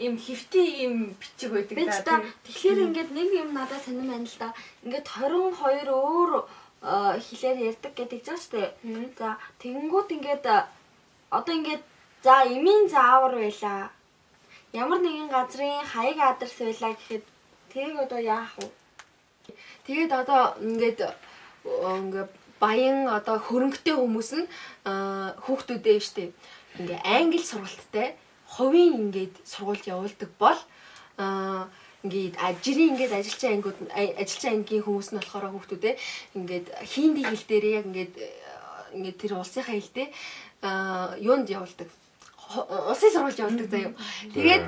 Ийм хэвтий ийм бичиг байдаг Би ч та тэгэхээр ингээд нэг юм надад сонирм байна л да. Ингээд 22 өөр хэлээр ярьдаг гэдэг жаа штэ. За тэгэнгүүт ингээд одоо ингээд за эмийн заавар байла. Ямар нэгэн газрын хаяг адарс байла гэхэд тэрийг одоо яах вэ? Тэгээд одоо ингээд баян одоо хөрөнгөтэй хүмүүс нь хүүхдүүдээ штэ. Ингээ англи сургалттай хувийн ингээд сургуульд явуулдаг бол ингээд жирийн ингээд ажилчин ангийн хүмүүс нь болохоор хүүхдүүдээ ингээд хинди хэл дээр яг ингээд тэр улсынхаа хэлтэй юунд явуулдаг. Улсын сургуульд явуулдаг заяа. Тэгээд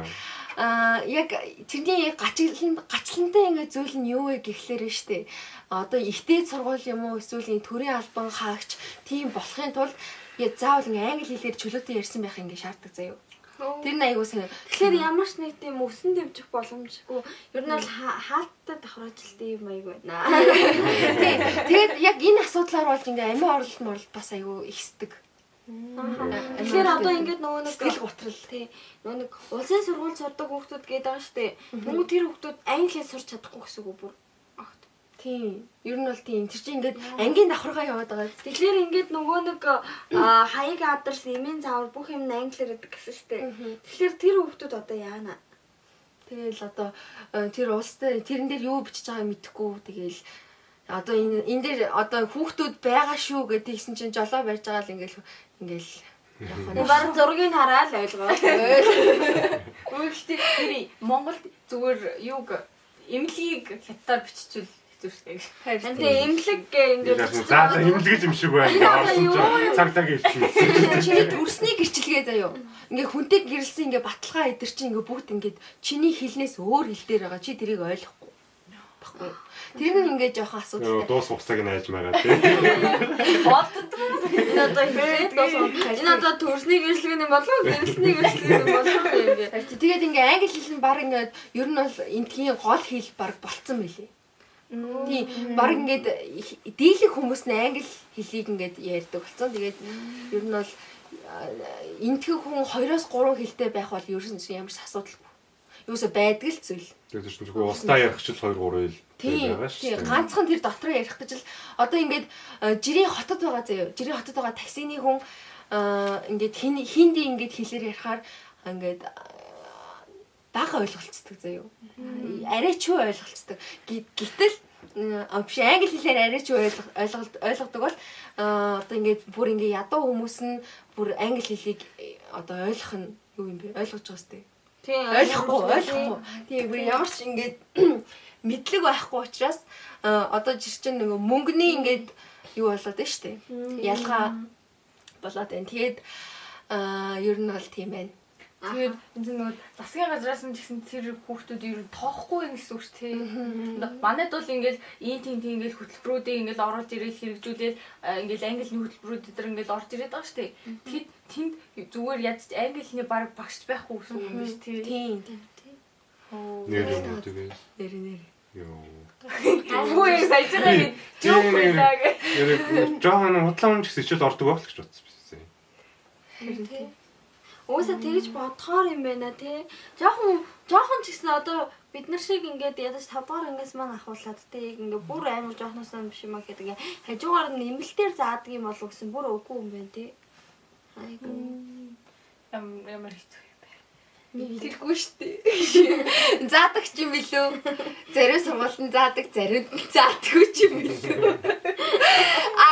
яг тэрний гачлантай ингээд зүйл нь юу вэ гэхлээр нь штэ. Одоо ихтэй сургууль юм уу эсвэл төрийн албан хаагч тийм болохын тулд заавал ингээ англи хэлээр чөлөөтэй ярьсан байх ингээ шаарддаг заяа. Тэр нь айгуу сайн. Тэгэхээр ямар ч нэг тийм өсөн дэмжих боломжгүй. Ер нь бол хаалттай давхраажилтын юм аяг байна. Тэгээд яг энэ асуудлаар болж ингээ амиа орлолт бас айгуу ихсдэг. Тэгэхээр одоо ингээд нөгөө нэг сэтгэл готрол. тий нөгөө нэг улсын сургууль сурдаг хүүхдүүд гээд байгаа штэ. Тэнгүү тэр хүүхдүүд англи хэл сурч чадахгүй гэсэн үг бүр. Тийм. Ер нь бол тийм. Тэр чинь ингээд ангийн давхаргаа яваад байгаа. Тэгэхээр ингээд нөгөө нэг хаяг адарс эмийн заавар бүх юм англиар гэдэг гэсэн штэ. Тэгэхээр тэр хүүхдүүд одоо яана? Тэгэл одоо тэр улстай тэрэн дээр юу бичиж байгааг мэдэхгүй. Тэгэл одоо энэ дээр одоо хүүхдүүд байгаа шүү гэдгийгсэн чинь жолоо барьж байгаа л ингээл Энэ баг зургийг хараад ойлгоо. Өөрөлдөө тэр Монголд зүгээр юуг эмнэлгийг хятадаар биччихвэл хэцүү шүү дээ. Тэгээ эмнэлэг гэ ингээд За эмнэлгэж юм шиг байна. Цагтаа гэлсэн. чиний төрсний гэрчлэгээ заяо. Ингээ хүнтэй гэрэлсэн ингээ баталгаа идэр чинь ингээ бүгд ингээ чиний хэлнээс өөр хэл дээр байгаа. Чи тэрийг ойлгохгүй. Баггүй. Тэр нь ингээ жоохон асуудалтай. Дуус хугацааг нь айж байгаа тийм. энэ одоо энэ одоо төрсний гэрчлэг юм болов уу? Гэрэлсний гэрчлэг юм болов уу ингээд. Тэгээд ингээ англи хэл нь баг ингээ ер нь бол эндхийн гол хэл баг болцсон байлээ. Тийм баг ингээд дийлэх хүмүүс нь англи хэлийг ингээд ярьдаг болсон. Тэгээд ер нь бол эндхийн хүн 2-3 хэлтэй байх бол ер нь ямар ч асуудалгүй. Юусо байдаг л зүйл. Тэгээд ч зүгээр устаа ярих ч 2-3 хэл байгаа шүү. Тийм ганцхан тэр дотроо ярих гэж л одоо ингээд жирийн хотод байгаа заяа. Жирийн хотод байгаа таксины хүн ингээд хинди ингээд хэлээр ярихаар ингээд бага ойлголцдог заяа. Арай ч ойлголцдог. Гэтэл биш англи хэлээр арай ч ойлгодог бол одоо ингээд бүр ингээд ядуу хүмүүс нь бүр англи хэлийг одоо ойлгох нь юу юм бэ? Ойлгож байгаа сте. Тийм ойлгохгүй. Тийм бүр ямар ч ингээд мэдлэг байхгүй учраас одоо жир чинь нөгөө мөнгөний ингээд юу болоод байна штэ. Ялгаа болоод байна. Тэгээд ер нь бол тийм байна. Тэгээд энэ нөгөө засгийн газраас нь гэсэн тэр хүүхдүүд ер нь тоохгүй гэсэн үг шүү дээ. Манайд бол ингээл тийм ингээл хөтөлбөрүүдийг ингээл оруулж ирээл хэрэгжүүлээд ингээл англи хөтөлбөрүүд дээр ингээл орж ирээд байгаа шүү дээ. Тэгэхэд тэнд зүгээр ядч англиний баг багш байхгүй гэсэн үг юм биш тий. Тийм. Нэр юм тэгээд. Нэр. Йоо. Хөөе сайжгаа гэж жоох байлаа гэх. Жохон худлаа хүн ч гэсэн ичэл ордог байх л гэж бодсон байсан. Өөсөө тэгж бодохоор юм байна тий. Жохон ч гэсэн одоо бид нар шиг ингээд ядаж 5 дахь ангиас маань ахуулаад тий ингээд бүр амар жоохноос нь биш юм аа гэдэг. Хажуугаар нь нэмэлтээр заадаг юм болов гэсэн бүр үгүй юм байна тий. Айгу. Ямар хэцүү юм бэ? Мэдэргүй штэ. Заадаг ч юм билүү? Зарим сургуульд заадаг, заримд нь заадаггүй ч юм билүү?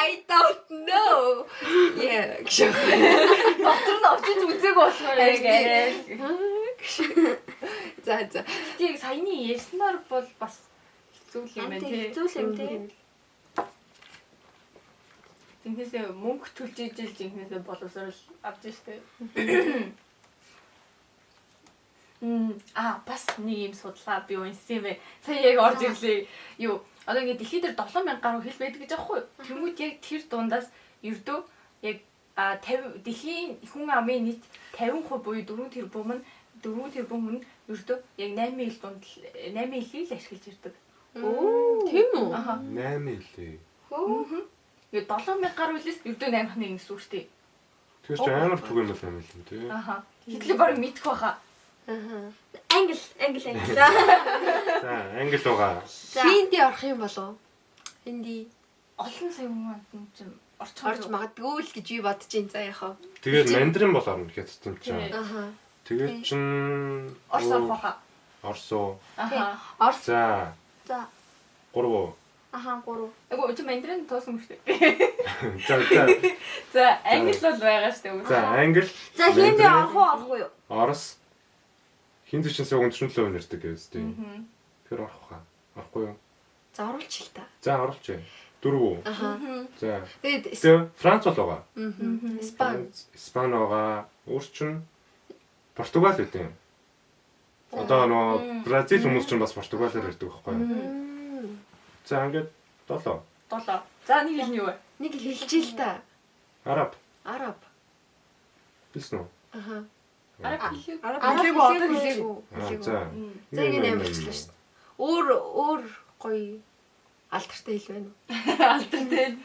I don't know. Yeah. Доктор нь очиж үзээг болохоор яг арай. За. Тийг саяны ярьснаар бол бас хэцүү юм байна тий. Хэцүү юм тий. Тэгнээсээ мөнгө төлж ижил жинхнээсээ боловсрол авч штэ. Бас нэг юм судалгаа би уншсан юм бэ. Сая яг орж ирлээ. Юу одоо ингээд дэлхийд дээр 7000 гаруй хэл байдаг гэж аахгүй юу? Тэмүүт яг тэр дундаас ердөө яг 50 дэлхийн хүн амын нийт 50% буюу 4 тэрбум нь ердөө яг 8 хэл дунд 8 хэлийг л ашиглаж ирдэг. Оо, тийм үү? 8 хэлээ. Яг 7000 гаруй хэлээс ердөө 8-х нэг гэсэн үг шүү дээ. Тэр чинь амар түгээн бол 8 хэл юм тий. Хэдлээ барыг мэдэх байхаа. Англи. За, англи байгаа. Хинди орох юм болов? Хинди Олон сая хүмүүс чинь орж магадгүй л гэж би бодож ин за яхаа. Тэгээд мандрин бол орно хятадтай чинь. Тэгээд чин Орс авах. Орсоо. Орс. За. 3. 3. 3. Эгүй чи мандрин тоосон юм шүү дээ. За. За, англи бол байгаа шүү дээ. За, англи. За хинди орохгүй юу? Орос. Хинди чинь сая өнцрөнлөө нэрдэг гэсэн тийм. Тэр орох хаа. Орохгүй юу? За оруулж хэл та. За, оруулж. 4. За. Тэгээд Франц бол байгаа. Испани байгаа. Өөрчн Португал гэдэг юм. Одоо нөө Бразил хүмүүс ч бас португалаар ярьдаг байхгүй юу? За ингээд 7. За нэг хэл нь юу вэ? нэг хэлж ил та. Араб. Биш нөө. Араб хэлээ. Хэлээгүй. За. За ингэ нэмэлчлээ шүү дээ. Өөр гоё алдартай хэл байна уу? Алдартай.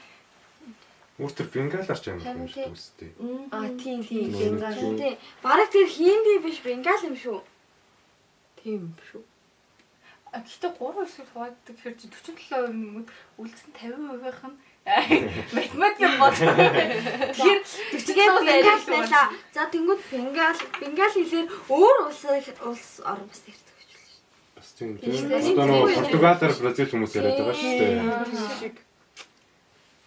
Өөртөө бенгалаар ч амар юм шүү дээ. Тийм. Бенгал. Тийм. Бараг тэр хинди биш бенгал юм шүү. Тийм шүү. Гэхдээ 3 эсвэл хуваагддаг гэхээр 47% үлдсэн 50%-ийнх нь математик бодлоо. Тэгэхээр 47% бенгал байла. За тэнгууд бенгал хэлээр өөр улс орн бас ирдэг гэж байна. Бас тийм тийм. Одоо нөгөө Португалаар Бразил хүмүүс яриад байгаа шүү дээ.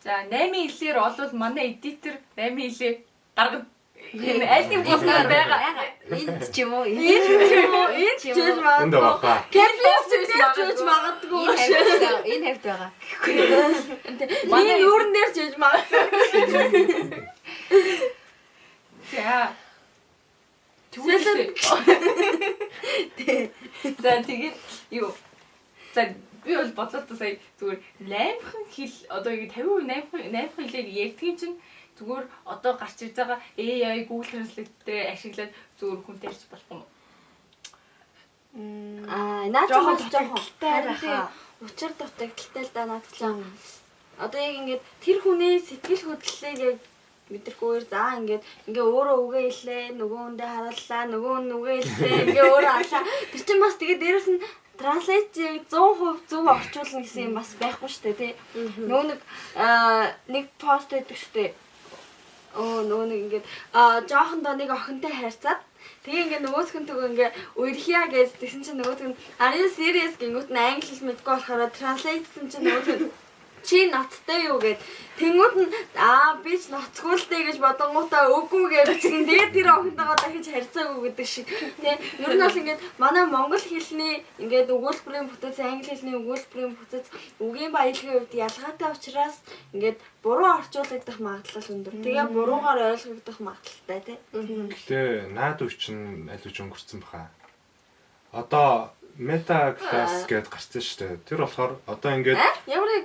За 8 хэлээр олвол манай эдитер 8 хэлээ гаргана. Энэ аль нэг болмоор байгаа. Энд ч юм уу? Энд ч жиж Энд магадгүй. байгаа. Кэфлэс жиж магадгүй. Энэ хавьд байгаа. Манай нүүрэн дээр жиж магадгүй. За. За тэгээд юу? За би бол бодлоо та сая зүгээр 8хан хэл одоо ингэ 50% 8хан хэлээр ярьдгийн чинь зүгээр одоо гарч ирж байгаа AI Google Translate дээр ашиглаад зүгээр хүнтэй ярьж болох юм уу? Наад жоохон байхаа. Учир дутагдaltaй л да наадчлаа. Одоо яг ингээд тэр хүний сэтгэл хөдлөлийг яг мэдэрхгүйгээр за ингээд өөрөө үгээ хэлээ, нөгөө хүндээ харууллаа, нөгөө нь үгээ хэлээ, ингээ өөрөө алаа. Тэр чинь бас тэгээд дээрэс нь транслейцийг 100% зөв орчуулна гэсэн юм бас байхгүй шүү дээ, тий. Нөгөө нэг пост байдаг шүү дээ. Нөгөө нэг ингээд жоохондоо нэг охинтой харьцаад тэгээ ингээ нөгөөсгөн төгөө ингээ уйрхиа гэж тэгсэн чинь нөгөөдг нь are you serious гингүүт нь англи хэл мэдгүй болохоор translate-сэн чинь нөгөөдг нь чи ноцтой юу гэд тэнгууд нь би ч ноцгүй л дээ гэж бодонгуудаа үгүй гэж чинь тэгээд тэр охинтойгоо дахиж харьцаагүй гэдэг шиг тий. Ер нь бол ингээд манай монгол хэлний ингээд өгүүлбэрийн бүтэц англи хэлний өгүүлбэрийн бүтэц үгийн баялагын хувьд ялгаатай учраас ингээд буруу орчуулагдах магадлал өндөр. Тэгээ буруугаар ойлгогдох магадлалтай тий. Гэтэ наад үе чинь аль үж өнгөрцөн баха. Одоо мета класс гэдээ гарсан шүү дээ. Тэр болохоор одоо ингээд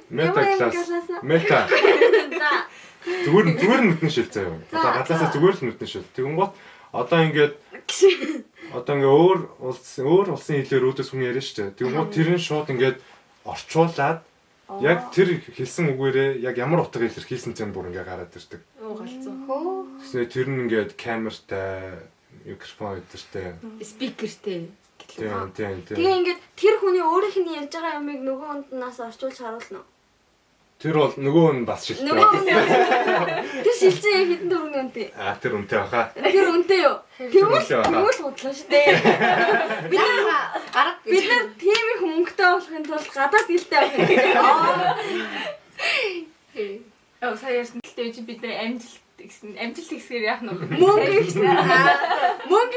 мета класс мета зүгээр нь нүтэн шил заяа. Одоо гадаасаа зүгээр л нүтэн шил. Тэгэнгუთ одоо ингээд өөр улсын хэлээр өөдөөс хүн яриа шүү дээ. Тэгэнгуთ тэр нь шууд ингээд орчуулад яг тэр хэлсэн үгээрээ яг ямар утга илэрхийлсэн зэн бүр ингээд гараад ирдэг. Галзуу. Тэгснээр тэр нь ингээд камертай, микрофон өдөртэй, Спикертэй. тийм. Тэгээ ингээд тэр хүний өөрийнх нь ярьж байгаа юмыг нөгөө хүнээс орчуулж харуулна уу? Тэр бол нөгөө нь бас шилтэй. Тэр шилжээ яг хэдэн төгрөгийн үнэтэй? Тэр үнэтэй баха. Тэр үнэтэй юу? Тэгвэл худлаа шүү дээ. Бид нар тийм их мөнгөтэй болохын тулд гадаад хэлтэй байх юм. Сая ярьсан гэлтэй чи бид амжилт гэсгээр яах нь Мөнгө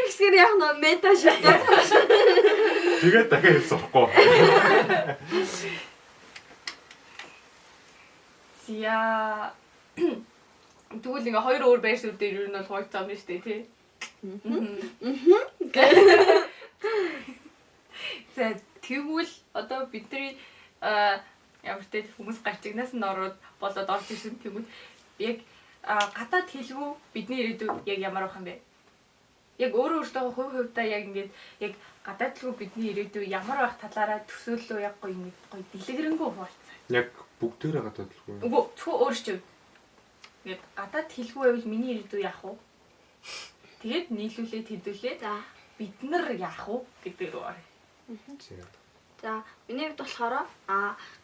гэсгээр яах нь мета шилдэг. Тэгээд дахиад сурахгүй. Яа. Тэгвэл ингээ хоёр өөр байр суурь дээр юу нь бол хувааж байгаа юм шүү дээ тий. За тэгвэл одоо бидний ямар ч хүмүүс гарчигнаас нь ороод болоод орж ирсэн тэгвэл яг гадаад хэлгүй бидний ирээдүй яг ямар байх юм бэ? Яг өөртөө хувьдаа яг ингээд яг гадаад хэлгүй бидний ирээдүй ямар байх талаараа төсөөлөө яг гоё дэлгэрэнгүй хуваалцаа. Яг бүгдээрээ гадаад хэлгүй. Үгүй зөвхөн өөрчөө. Ингээд гадаад хэлгүй байвал миний ирээдүй яах вэ? Тэгээд нийлүүлээд хэдүүлээ. За Бид нар яах вэ гэдэг рүү орё. За миний хувьд болохоор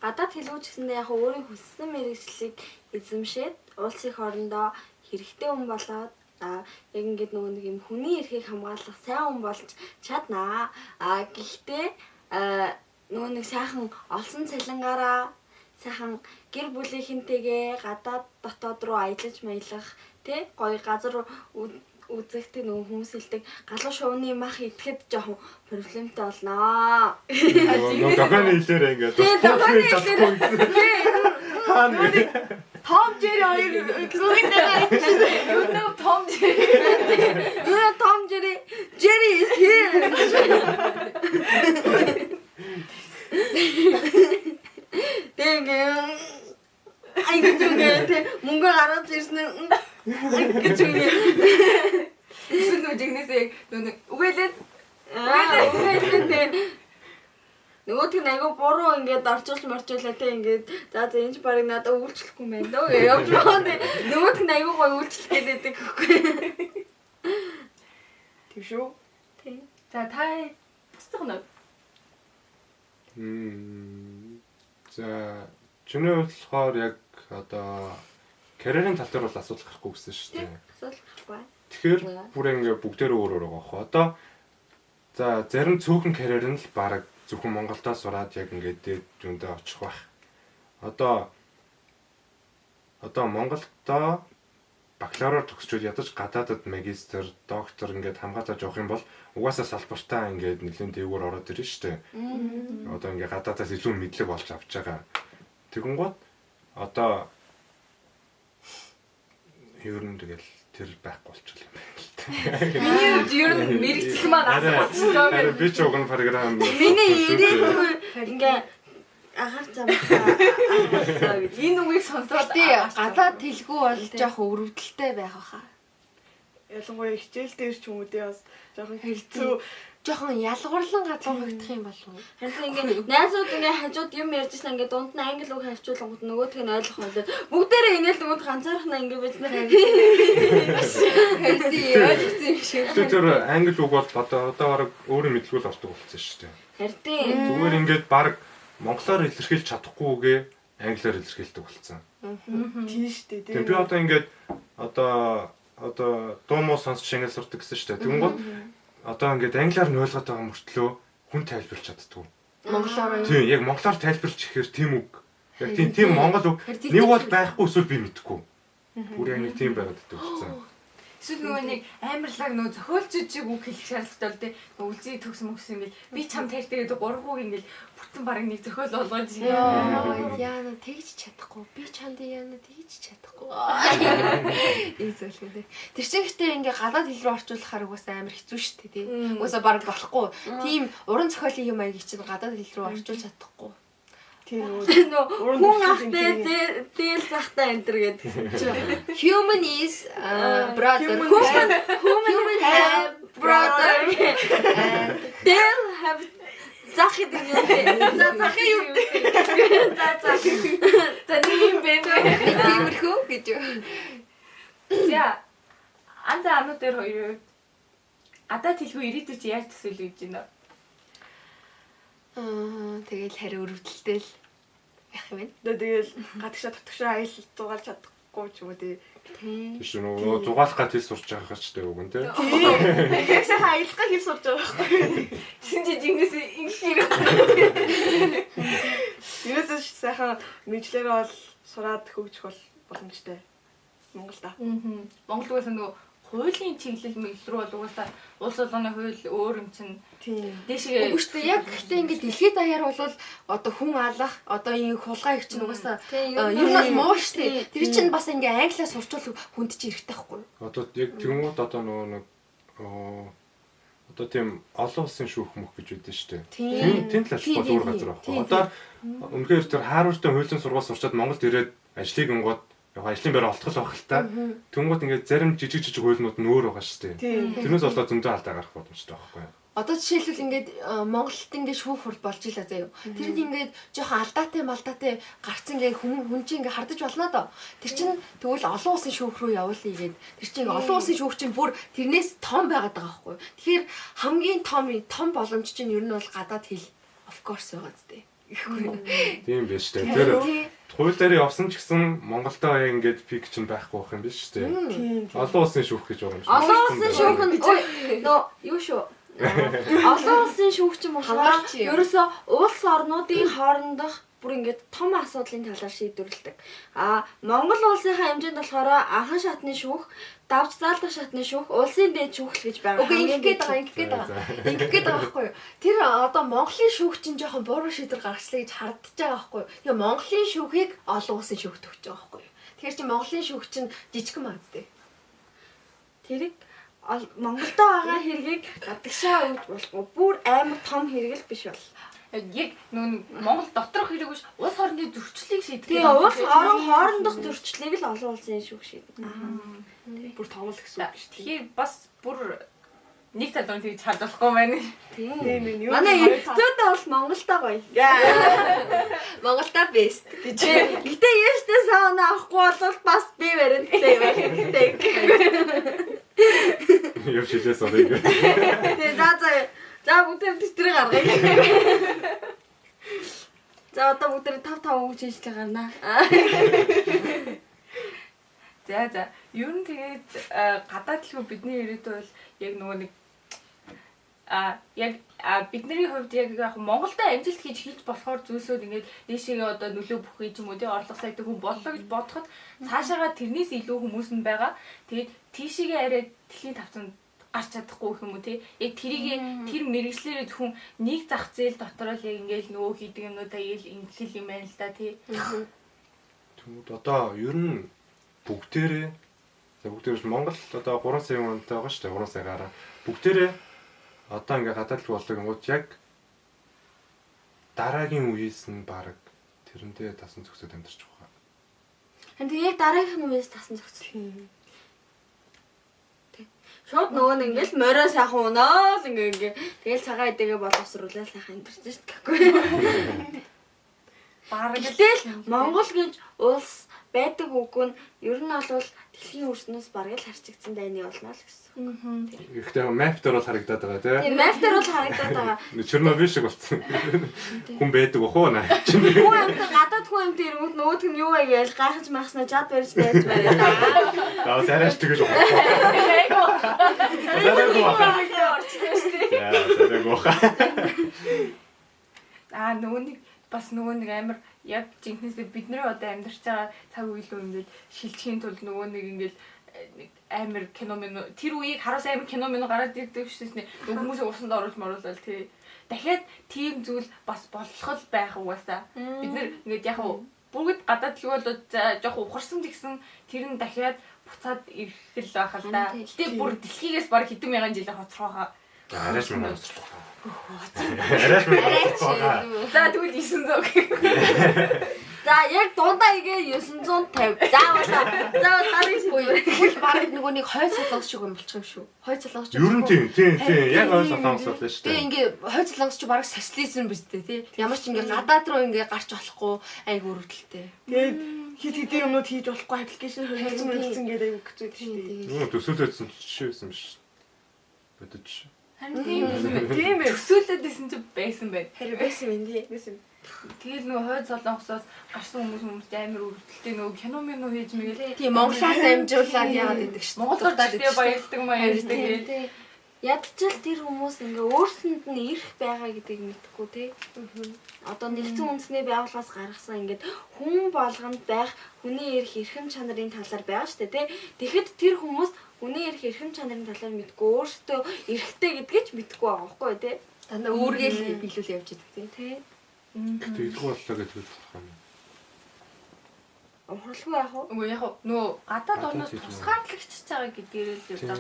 гадаад хэлгүй ч гэсэндээ яг өөрийн хүссэн мэргэжлийг эзэмшээд улсын их орондоо хэрэгтэй хүн болоод яг ингээд нөгөө нэг юм хүний эрхийг хамгаалах сайн хүн болж чаднаа. Гэхдээ нөгөө нэг сайхан олсон цалингаараа сайхан гэр бүлийнхэнтэйгээ гадаад дотоод руу аялаж маялах тий гоё газар үзэгтэй нөгөө хүмүүс хэлдэг галуу шууны мах идэхэд жоохон проблемтай болноо. Нөгөө гаханы хэлээр ингээд чадахгүй. Том Jerry хоёр клубын дээр You know Tom Jerry. Tom Jerry is here. Айгч үгээд мөнгө гаргаж ирсэн гэж үгээд Эсвэл нүжигнээс яг нүг үгэлээд Нөгөөдг нь айгүй буруу ингээд орчууллаа те ингээд за энэ ч барыг надад үйлчлэхгүй юм байна дөө гэж явж байгаа. Нөгөөдг нь айгүй гоё үйлчлэх гэдэг гэхгүй. Тийм шүү. Тийм. За та бусдах нь За чиний хувьд болохоор яг одоо карьерийн тал дээр бол асуудал гарахгүй гэсэн шүү дээ. Асуудал гарахгүй. Тэгэхээр бүр ингээ бүгдээрээ өөр өөр байгаа хөө. Одоо за зарим цөөхөн карьер нь л баг зөвхөн Монголдоо сураад яг ингээд дээд зүүндээ очих байх. Одоо Монголдоо бакалавраар төгсчүүд ядаж гадаадад магистр, доктор ингээд хамгаалаж явах юм бол угаасаа салбартаа ингээд нэлээд дээгүүр ороод ирнэ шүү дээ. Одоо ингээд гадаадаас илүү мэдлэг болж авч байгаа. Тэгэнгუთ одоо ер нь тэгэл тэр байхгүй болчихлоо юм байна л та. миний хувьд ер нь мэрэгцэх маань асуусан. Харин би ч уг нь програм Миний ирээгүй ингээ ахаар замхаа. Энэ үгийг сонсоод тий гадаад хэлгүй бол жоох өрөвдөлтэй байх баха. Ялангуяа хичээл дээр ч юм уу тий бас жоохон хэцүү. Жохон ялгуурлан гадуурхагдах юм болов уу? Харин ингээ найзууд ингээ хажууд юм ярьжсэн ингээ дунд нь англи үг хавчуулгууд нөгөөдг нь ойлгох болоод бүгдээрээ ингээл нөгөөд ганцаархнаа ингээ байж нэ. Тий ойлгосон юм шиг. Тэр англи үг бол одоо бараг өөрөө мэдлгүй л ордог болсон шүү дээ. Харин Зүгээр ингээд баг монголоор илэрхийлж чадахгүйгээ англиар илэрхийлдэг болсон. Тийм шүү дээ. Тэгээ би одоо ингээд одоо дуу муу сонсч ингээд сурдаг гэсэн шүү дээ. Тэгэнгუთ одоо ингээд англиар нь ойлгоод байгаа мөртлөө хүн тайлбарлаж чаддгүй. Монголоор Тийм яг монголоор тайлбарлаж ихээр тийм үг. Яг тийм монгол үг нэг бол байхгүй эсвэл би мэдэхгүй. Бүр яг нэг тийм байгаад байдаг болсон. эсвэл нөгөө нэг амарлаг нөгөө зохиолчжиг үг хэлэх шаардлагатай бол тий үлзий төгс мөкс ингээл би чам тайлт гэдэг 3 үг ингээл бүтэн бараг нэг зохиол болгож яана тэгж чадахгүй. Би чанд яана тэгж чадахгүй. Ийзэлхээ. Тэр чинь гэхдээ ингээ гадаад хэл рүү орчуулахаар угаасаа амар хэцүү шүү дээ тий. Угаасаа бараг болохгүй. Тийм уран зохиолын юм аяг чинь гадаад хэл рүү орчуулж чадахгүй. Тийм хүн ахтай дээл захтай энтер гэдэг. Human is brother. Human have brother. Дээл have зах гэдэг юм. За захын юу гэдэг. за нэг юм байна. Тиймэрхүү гэж. За анзаа анууд дээр хоёр гадаад хэлгүй ирээдүйд яаж төсөөлөж гэж байна. Тэгэл хариу өрөвдөлтэй л байх юм байна. Тэгэл гадагшаа татгшаа аялал зугаалж чадахгүй ч юм уу тий. Тийш нөгөө зугаалах гад хэл сурч байгаа ч дээ үг нь тий. Яг сайхан аялалгаа хэл сурж байгаа байхгүй. Тэгсэн чи жингээс ингэхийг Юусэн сайхан мэдлэрээ бол сураад хөгжих бол боломжтой. Монголда. Монгол улсаа нөгөө хуулийн чиглэл мэдлэл рүү бол угаасаа улс болгоны хууль өөр юм чинь Тийм. дэшгээ Үгүй шүү дээ. Яг гэхдээ ингээд дэлхийд даяар бол одоо хүн алах, одоо энэ хулгай их чинь угаасаа ер нь бол муу шүү дээ. Тэр чинь бас ингээ англиас сурчвал хүнд чинь эрэхтэй байхгүй юу? Одоо яг тэгмүүд одоо нөгөө нэг одоо тийм олон улсын шүүх мөх гэж үүдэн шүү дээ. Тийм талаач бол өөр газар байхгүй. Одоо үнэхээр тэр Харвардтай хуулийн сургууль сурчаад Монголд ирээд ажлыг онгоод яг ажлын байр олтгол байх л та. Тэнгууд ингээд зарим жижиг хуулиуд нь өөр байгаа шүү дээ. Тэрнээс болоод зөндөө алдаа гарах боломжтой байхгүй юу? Одоо жишээлбэл ингээд Монголд ингээд шүүх хурл болж илаа заяа. Тэрэнд ингээд жоохон алдаатай гарцсан ингээд хүн чинь ингээд хардаж болно доо. Тэр чинь тэгвэл олон улсын шүүх рүү явуулъя гээд. Тэр чинь олон улсын шүүх чинь бүр тэрнээс том байгаад байгаа байхгүй юу? Тэгэхээр хамгийн том боломж чинь ер нь бол гадаад хэл of course байгаа зү. Тийм биш үү? Тэр хууль дээр явсан ч гэсэн Монголдоо ингээд пик чинь байхгүй байх юм биш үү? Олон улсын шүүх гэж байгаа юм шиг. Олон улсын шүүх нь нөө юу шүү. Олон улсын шүүгч юм болохоор ерөөсөө улс орнуудын хоорондох бүр ингээд том асуудлын талаар шийдвэрлэдэг. Монгол улсынхаа хэмжээнд болохоор анхан шатны шүүх, давж заалдах шатны шүүх, улсын дээд шүүх гэж байгаа. Үгүй ингэгээд байгаа байхгүй юу? Тэр одоо Монголын шүүх чинь жоохон буруу шийдвэр гаргачлаа гэж хардж байгаа байхгүй юу? Тэгээ Монголын шүүхийг олон улсын шүүхт өгч байгаа байхгүй юу? Тэгэхээр чи Монголын шүүх чинь жижигхэн маадтэй. Тэрийг Монголдоо байгаа хэргийг гадагшаа өгч болохгүй. Бүр амар том хэрэг л биш бол. яг нүүн Монгол доторх хэрэг биш улс орны зөрчлийг шийдэх. Тэгээ улс орон хоорондох зөрчлийг л олон улсын шүүх шийддэг. Бүр тоглол гэсэн үг шүү дээ. Тэгэхээр бас бүр нэг талбар тэгж харж болохгүй байна. Тийм. Тийм ээ. Манай эрхцөөдөө бол Монголдоо гоё. Монголда best гэж. Гэтэ яштэй сауна авахгүй бол бас би баримттай байх. Яв шилээс орё гэх. Тэгээ за бүгд тэтэрэг гаргая. За одоо бүгд 5 үг чийжлээ гарнаа. За. Ер нь тэгээд гадаад дэлгүүр бидний ирээдүй бол яг нөгөө нэг яг бидний хувьд яг Монголд амжилт хийж болохоор зүйлсүүд ингээд дээшээгээ одоо нөлөө бүхий ч юм уу тий орлого сайтай хүн боллоо гэж бодоход цаашаага тэрнээс илүү хүмүүс нь байгаа. Тэгээд тийшээгээ арай дэлхийн тавцанд гарч чадахгүй гэх юм уу тий. Яг тэр мэрэгчлэрээ зөвхөн нэг зах зээл дотор л яг ингээд нөгөө хийдэг юмнуудаа ингээл юм байна л да тий. Тэгмүүд одоо ер нь бүгдээрээ Монгол одоо 3 сая хүнтэй байгаа шүү дээ. 3 сая гараа. Бүгдээрээ одоо ингээ гадаад л болдог юм уу яг дараагийн үеэс нь баг тэрэндээ тасан зөксөд амьдарч байгаа. Тэгээ яг дараагийн үеэс тасан зохицол. Шууд нөгөө нэг ингээл морой сайхан унаа л ингээ тэгэл цагаан идэгээ боловсруулаад сайхан амьдарч шүү дээ. Бараг Гэтэл Монгол гэж улс байдаг үгүй нь ер нь бол дэлхийн өрснөөс бараг л харчигдсан дайны болно л гэсэн. Гэхдээ map дээр бол харагдаад байгаа тий. Тийм map дээр бол харагдаад байгаа. Чернобыль шиг болсон. Хүн байдаг охоо наа. Хүн амт гадаад хүн амт ирэнгүүт нөгөөдг нь юу вэ гээл гайхаж махснаа жад барьж байж байна. Аа сараш тэгэж байгаа. Нөгөө нэг амар яг жинхнээсээ бид нэр одоо амьдарч байгаа цаг үе л ингээд шилжихийн тулд нөгөө нэг ингээд амар кино тэр үеийг хараас амар кино гараад ирдэг шээ нөгөө хүмүүсээ усанд оруулж моруулал тий. Дахиад тийм зүйл бас болох л байх угаасаа. Бид нэр ингээд яг бүгд гадаад л бол жоох ухарсан гэсэн тэр нь дахиад буцаад ирэх л байх л да. Гэтэ бүр дэлхийгээс баг хэдэн мянган жилийн хоцрох Арайч мөн хоцрох. За тэгвэл 900 гэх. За яг дундаа игээ 950. Заавал дараагийн Тэгвэл бараг нөгөө нэг хойд солонгос шиг юм болчих юм шүү. Хойд солонгос ч Ер нь тийм. Яг хойд солонгос л шүү Тэгээ дээ. ингээ хойд солонгос ч бараг социализм биз дээ тий. Ямар ч ингээ гадаад руу ингээ гарч болохгүй айгу өрөвдөлтэй. Тэгээд хит хитийн юмнууд хийж болохгүй аппликейшн хөрөлцөн гэдэг аюу хэцүү шүү дээ. Юу төсөөлөдсөн жишээ байсан биш. Бодож. Тийм ээ. Өсөөлөдсэн чи байсан байх. хэрэг байсан юм тий. Тэгэл нөгөө хойд солонгосоос гарсан хүмүүс амар өрөвдөлтэй нөгөө кино минь хийж мэгээл. Тийм Монголоос амжуулаад яагаад гэдэг шүү. Монголоор даштай баярлдаг гээл. Ядчил тэр хүмүүс ингээ өөрсөнд нь ирэх байгаа гэдгийг мэдэхгүй тий. Одоо нэгдсэн үндэсний байгууллагаас гаргасан ингээд хүн болгонд байх хүний эрх эрхэм чанарын талаар байгаа шүү дээ тий. Тэгэхэд тэр хүмүүс хүний эрх эрхэм чанарын талаар мэдгүй өөрсдөө эрхтэй гэдгийг ч мэдэхгүй байгаа байхгүй тий. Дандаа үүргээл биелүүл явж идэг тий. Тэгэлгүй боллоо гэж хэлж байгаа юм. Ухралгүй яах вэ? Үгүй яг нөгөө гадаад орноос тусгаарлагч байгаа гэдгээр л явдаг.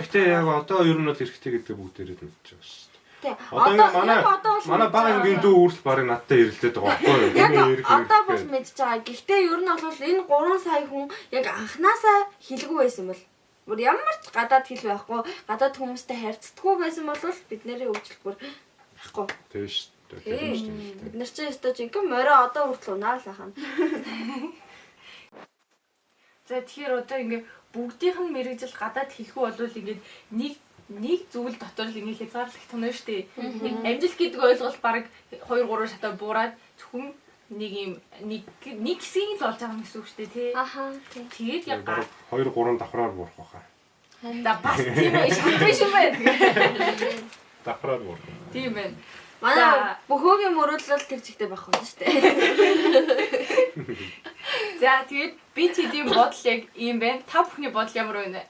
Гэтэ яг одоо ер нь бол эргэтэй гэдэг бүгдээрээ мэдчихэж байгаа шүү дээ. Тий. Одоо ингээ манай бага ангийн дүү үрс барыг надтай ирэлдээд байгаа байхгүй юу? Яг одоо бол мэдж байгаа. Гэхдээ ер нь бол энэ 3 сая хүн яг анханасаа хэлгүй байсан бол бүр ямар ч гадаад хэл байхгүй, гадаад хүмүүстэй харьцдаггүй байсан бол бид нэрээ хөгжил бүр байхгүй. Тийм шүү дээ. Бид нар чинь өстой жинхэнэ морой одоо хүртэл унаа л ахна. За тэгэхээр одоо ингээ бүгдийнх нь мэрэгжил гадаад хэлэхгүй болвол ингээд нэг зүйл дотор л ингээ хязгаарлах тунаа штэ. Амжилт гэдэг ойлголт баг 2-3 шатаа буураад зөвхөн нэг хэсгийг л олж байгаа юм гэсэн үг штэ тий. Аха тий. Тэгээд яг 2-3 давхраар буурах байхаа. За бас тийм ээ шатбиш юм байна. Давхраар буурах. Тийм байна. Манай бөхөөгийн мөрөдлөл тэр чигтэй байх болно шүү дээ. За тэгээд би тэдийн бодол яг ийм байна. Та бүхний бодол ямар байна вэ?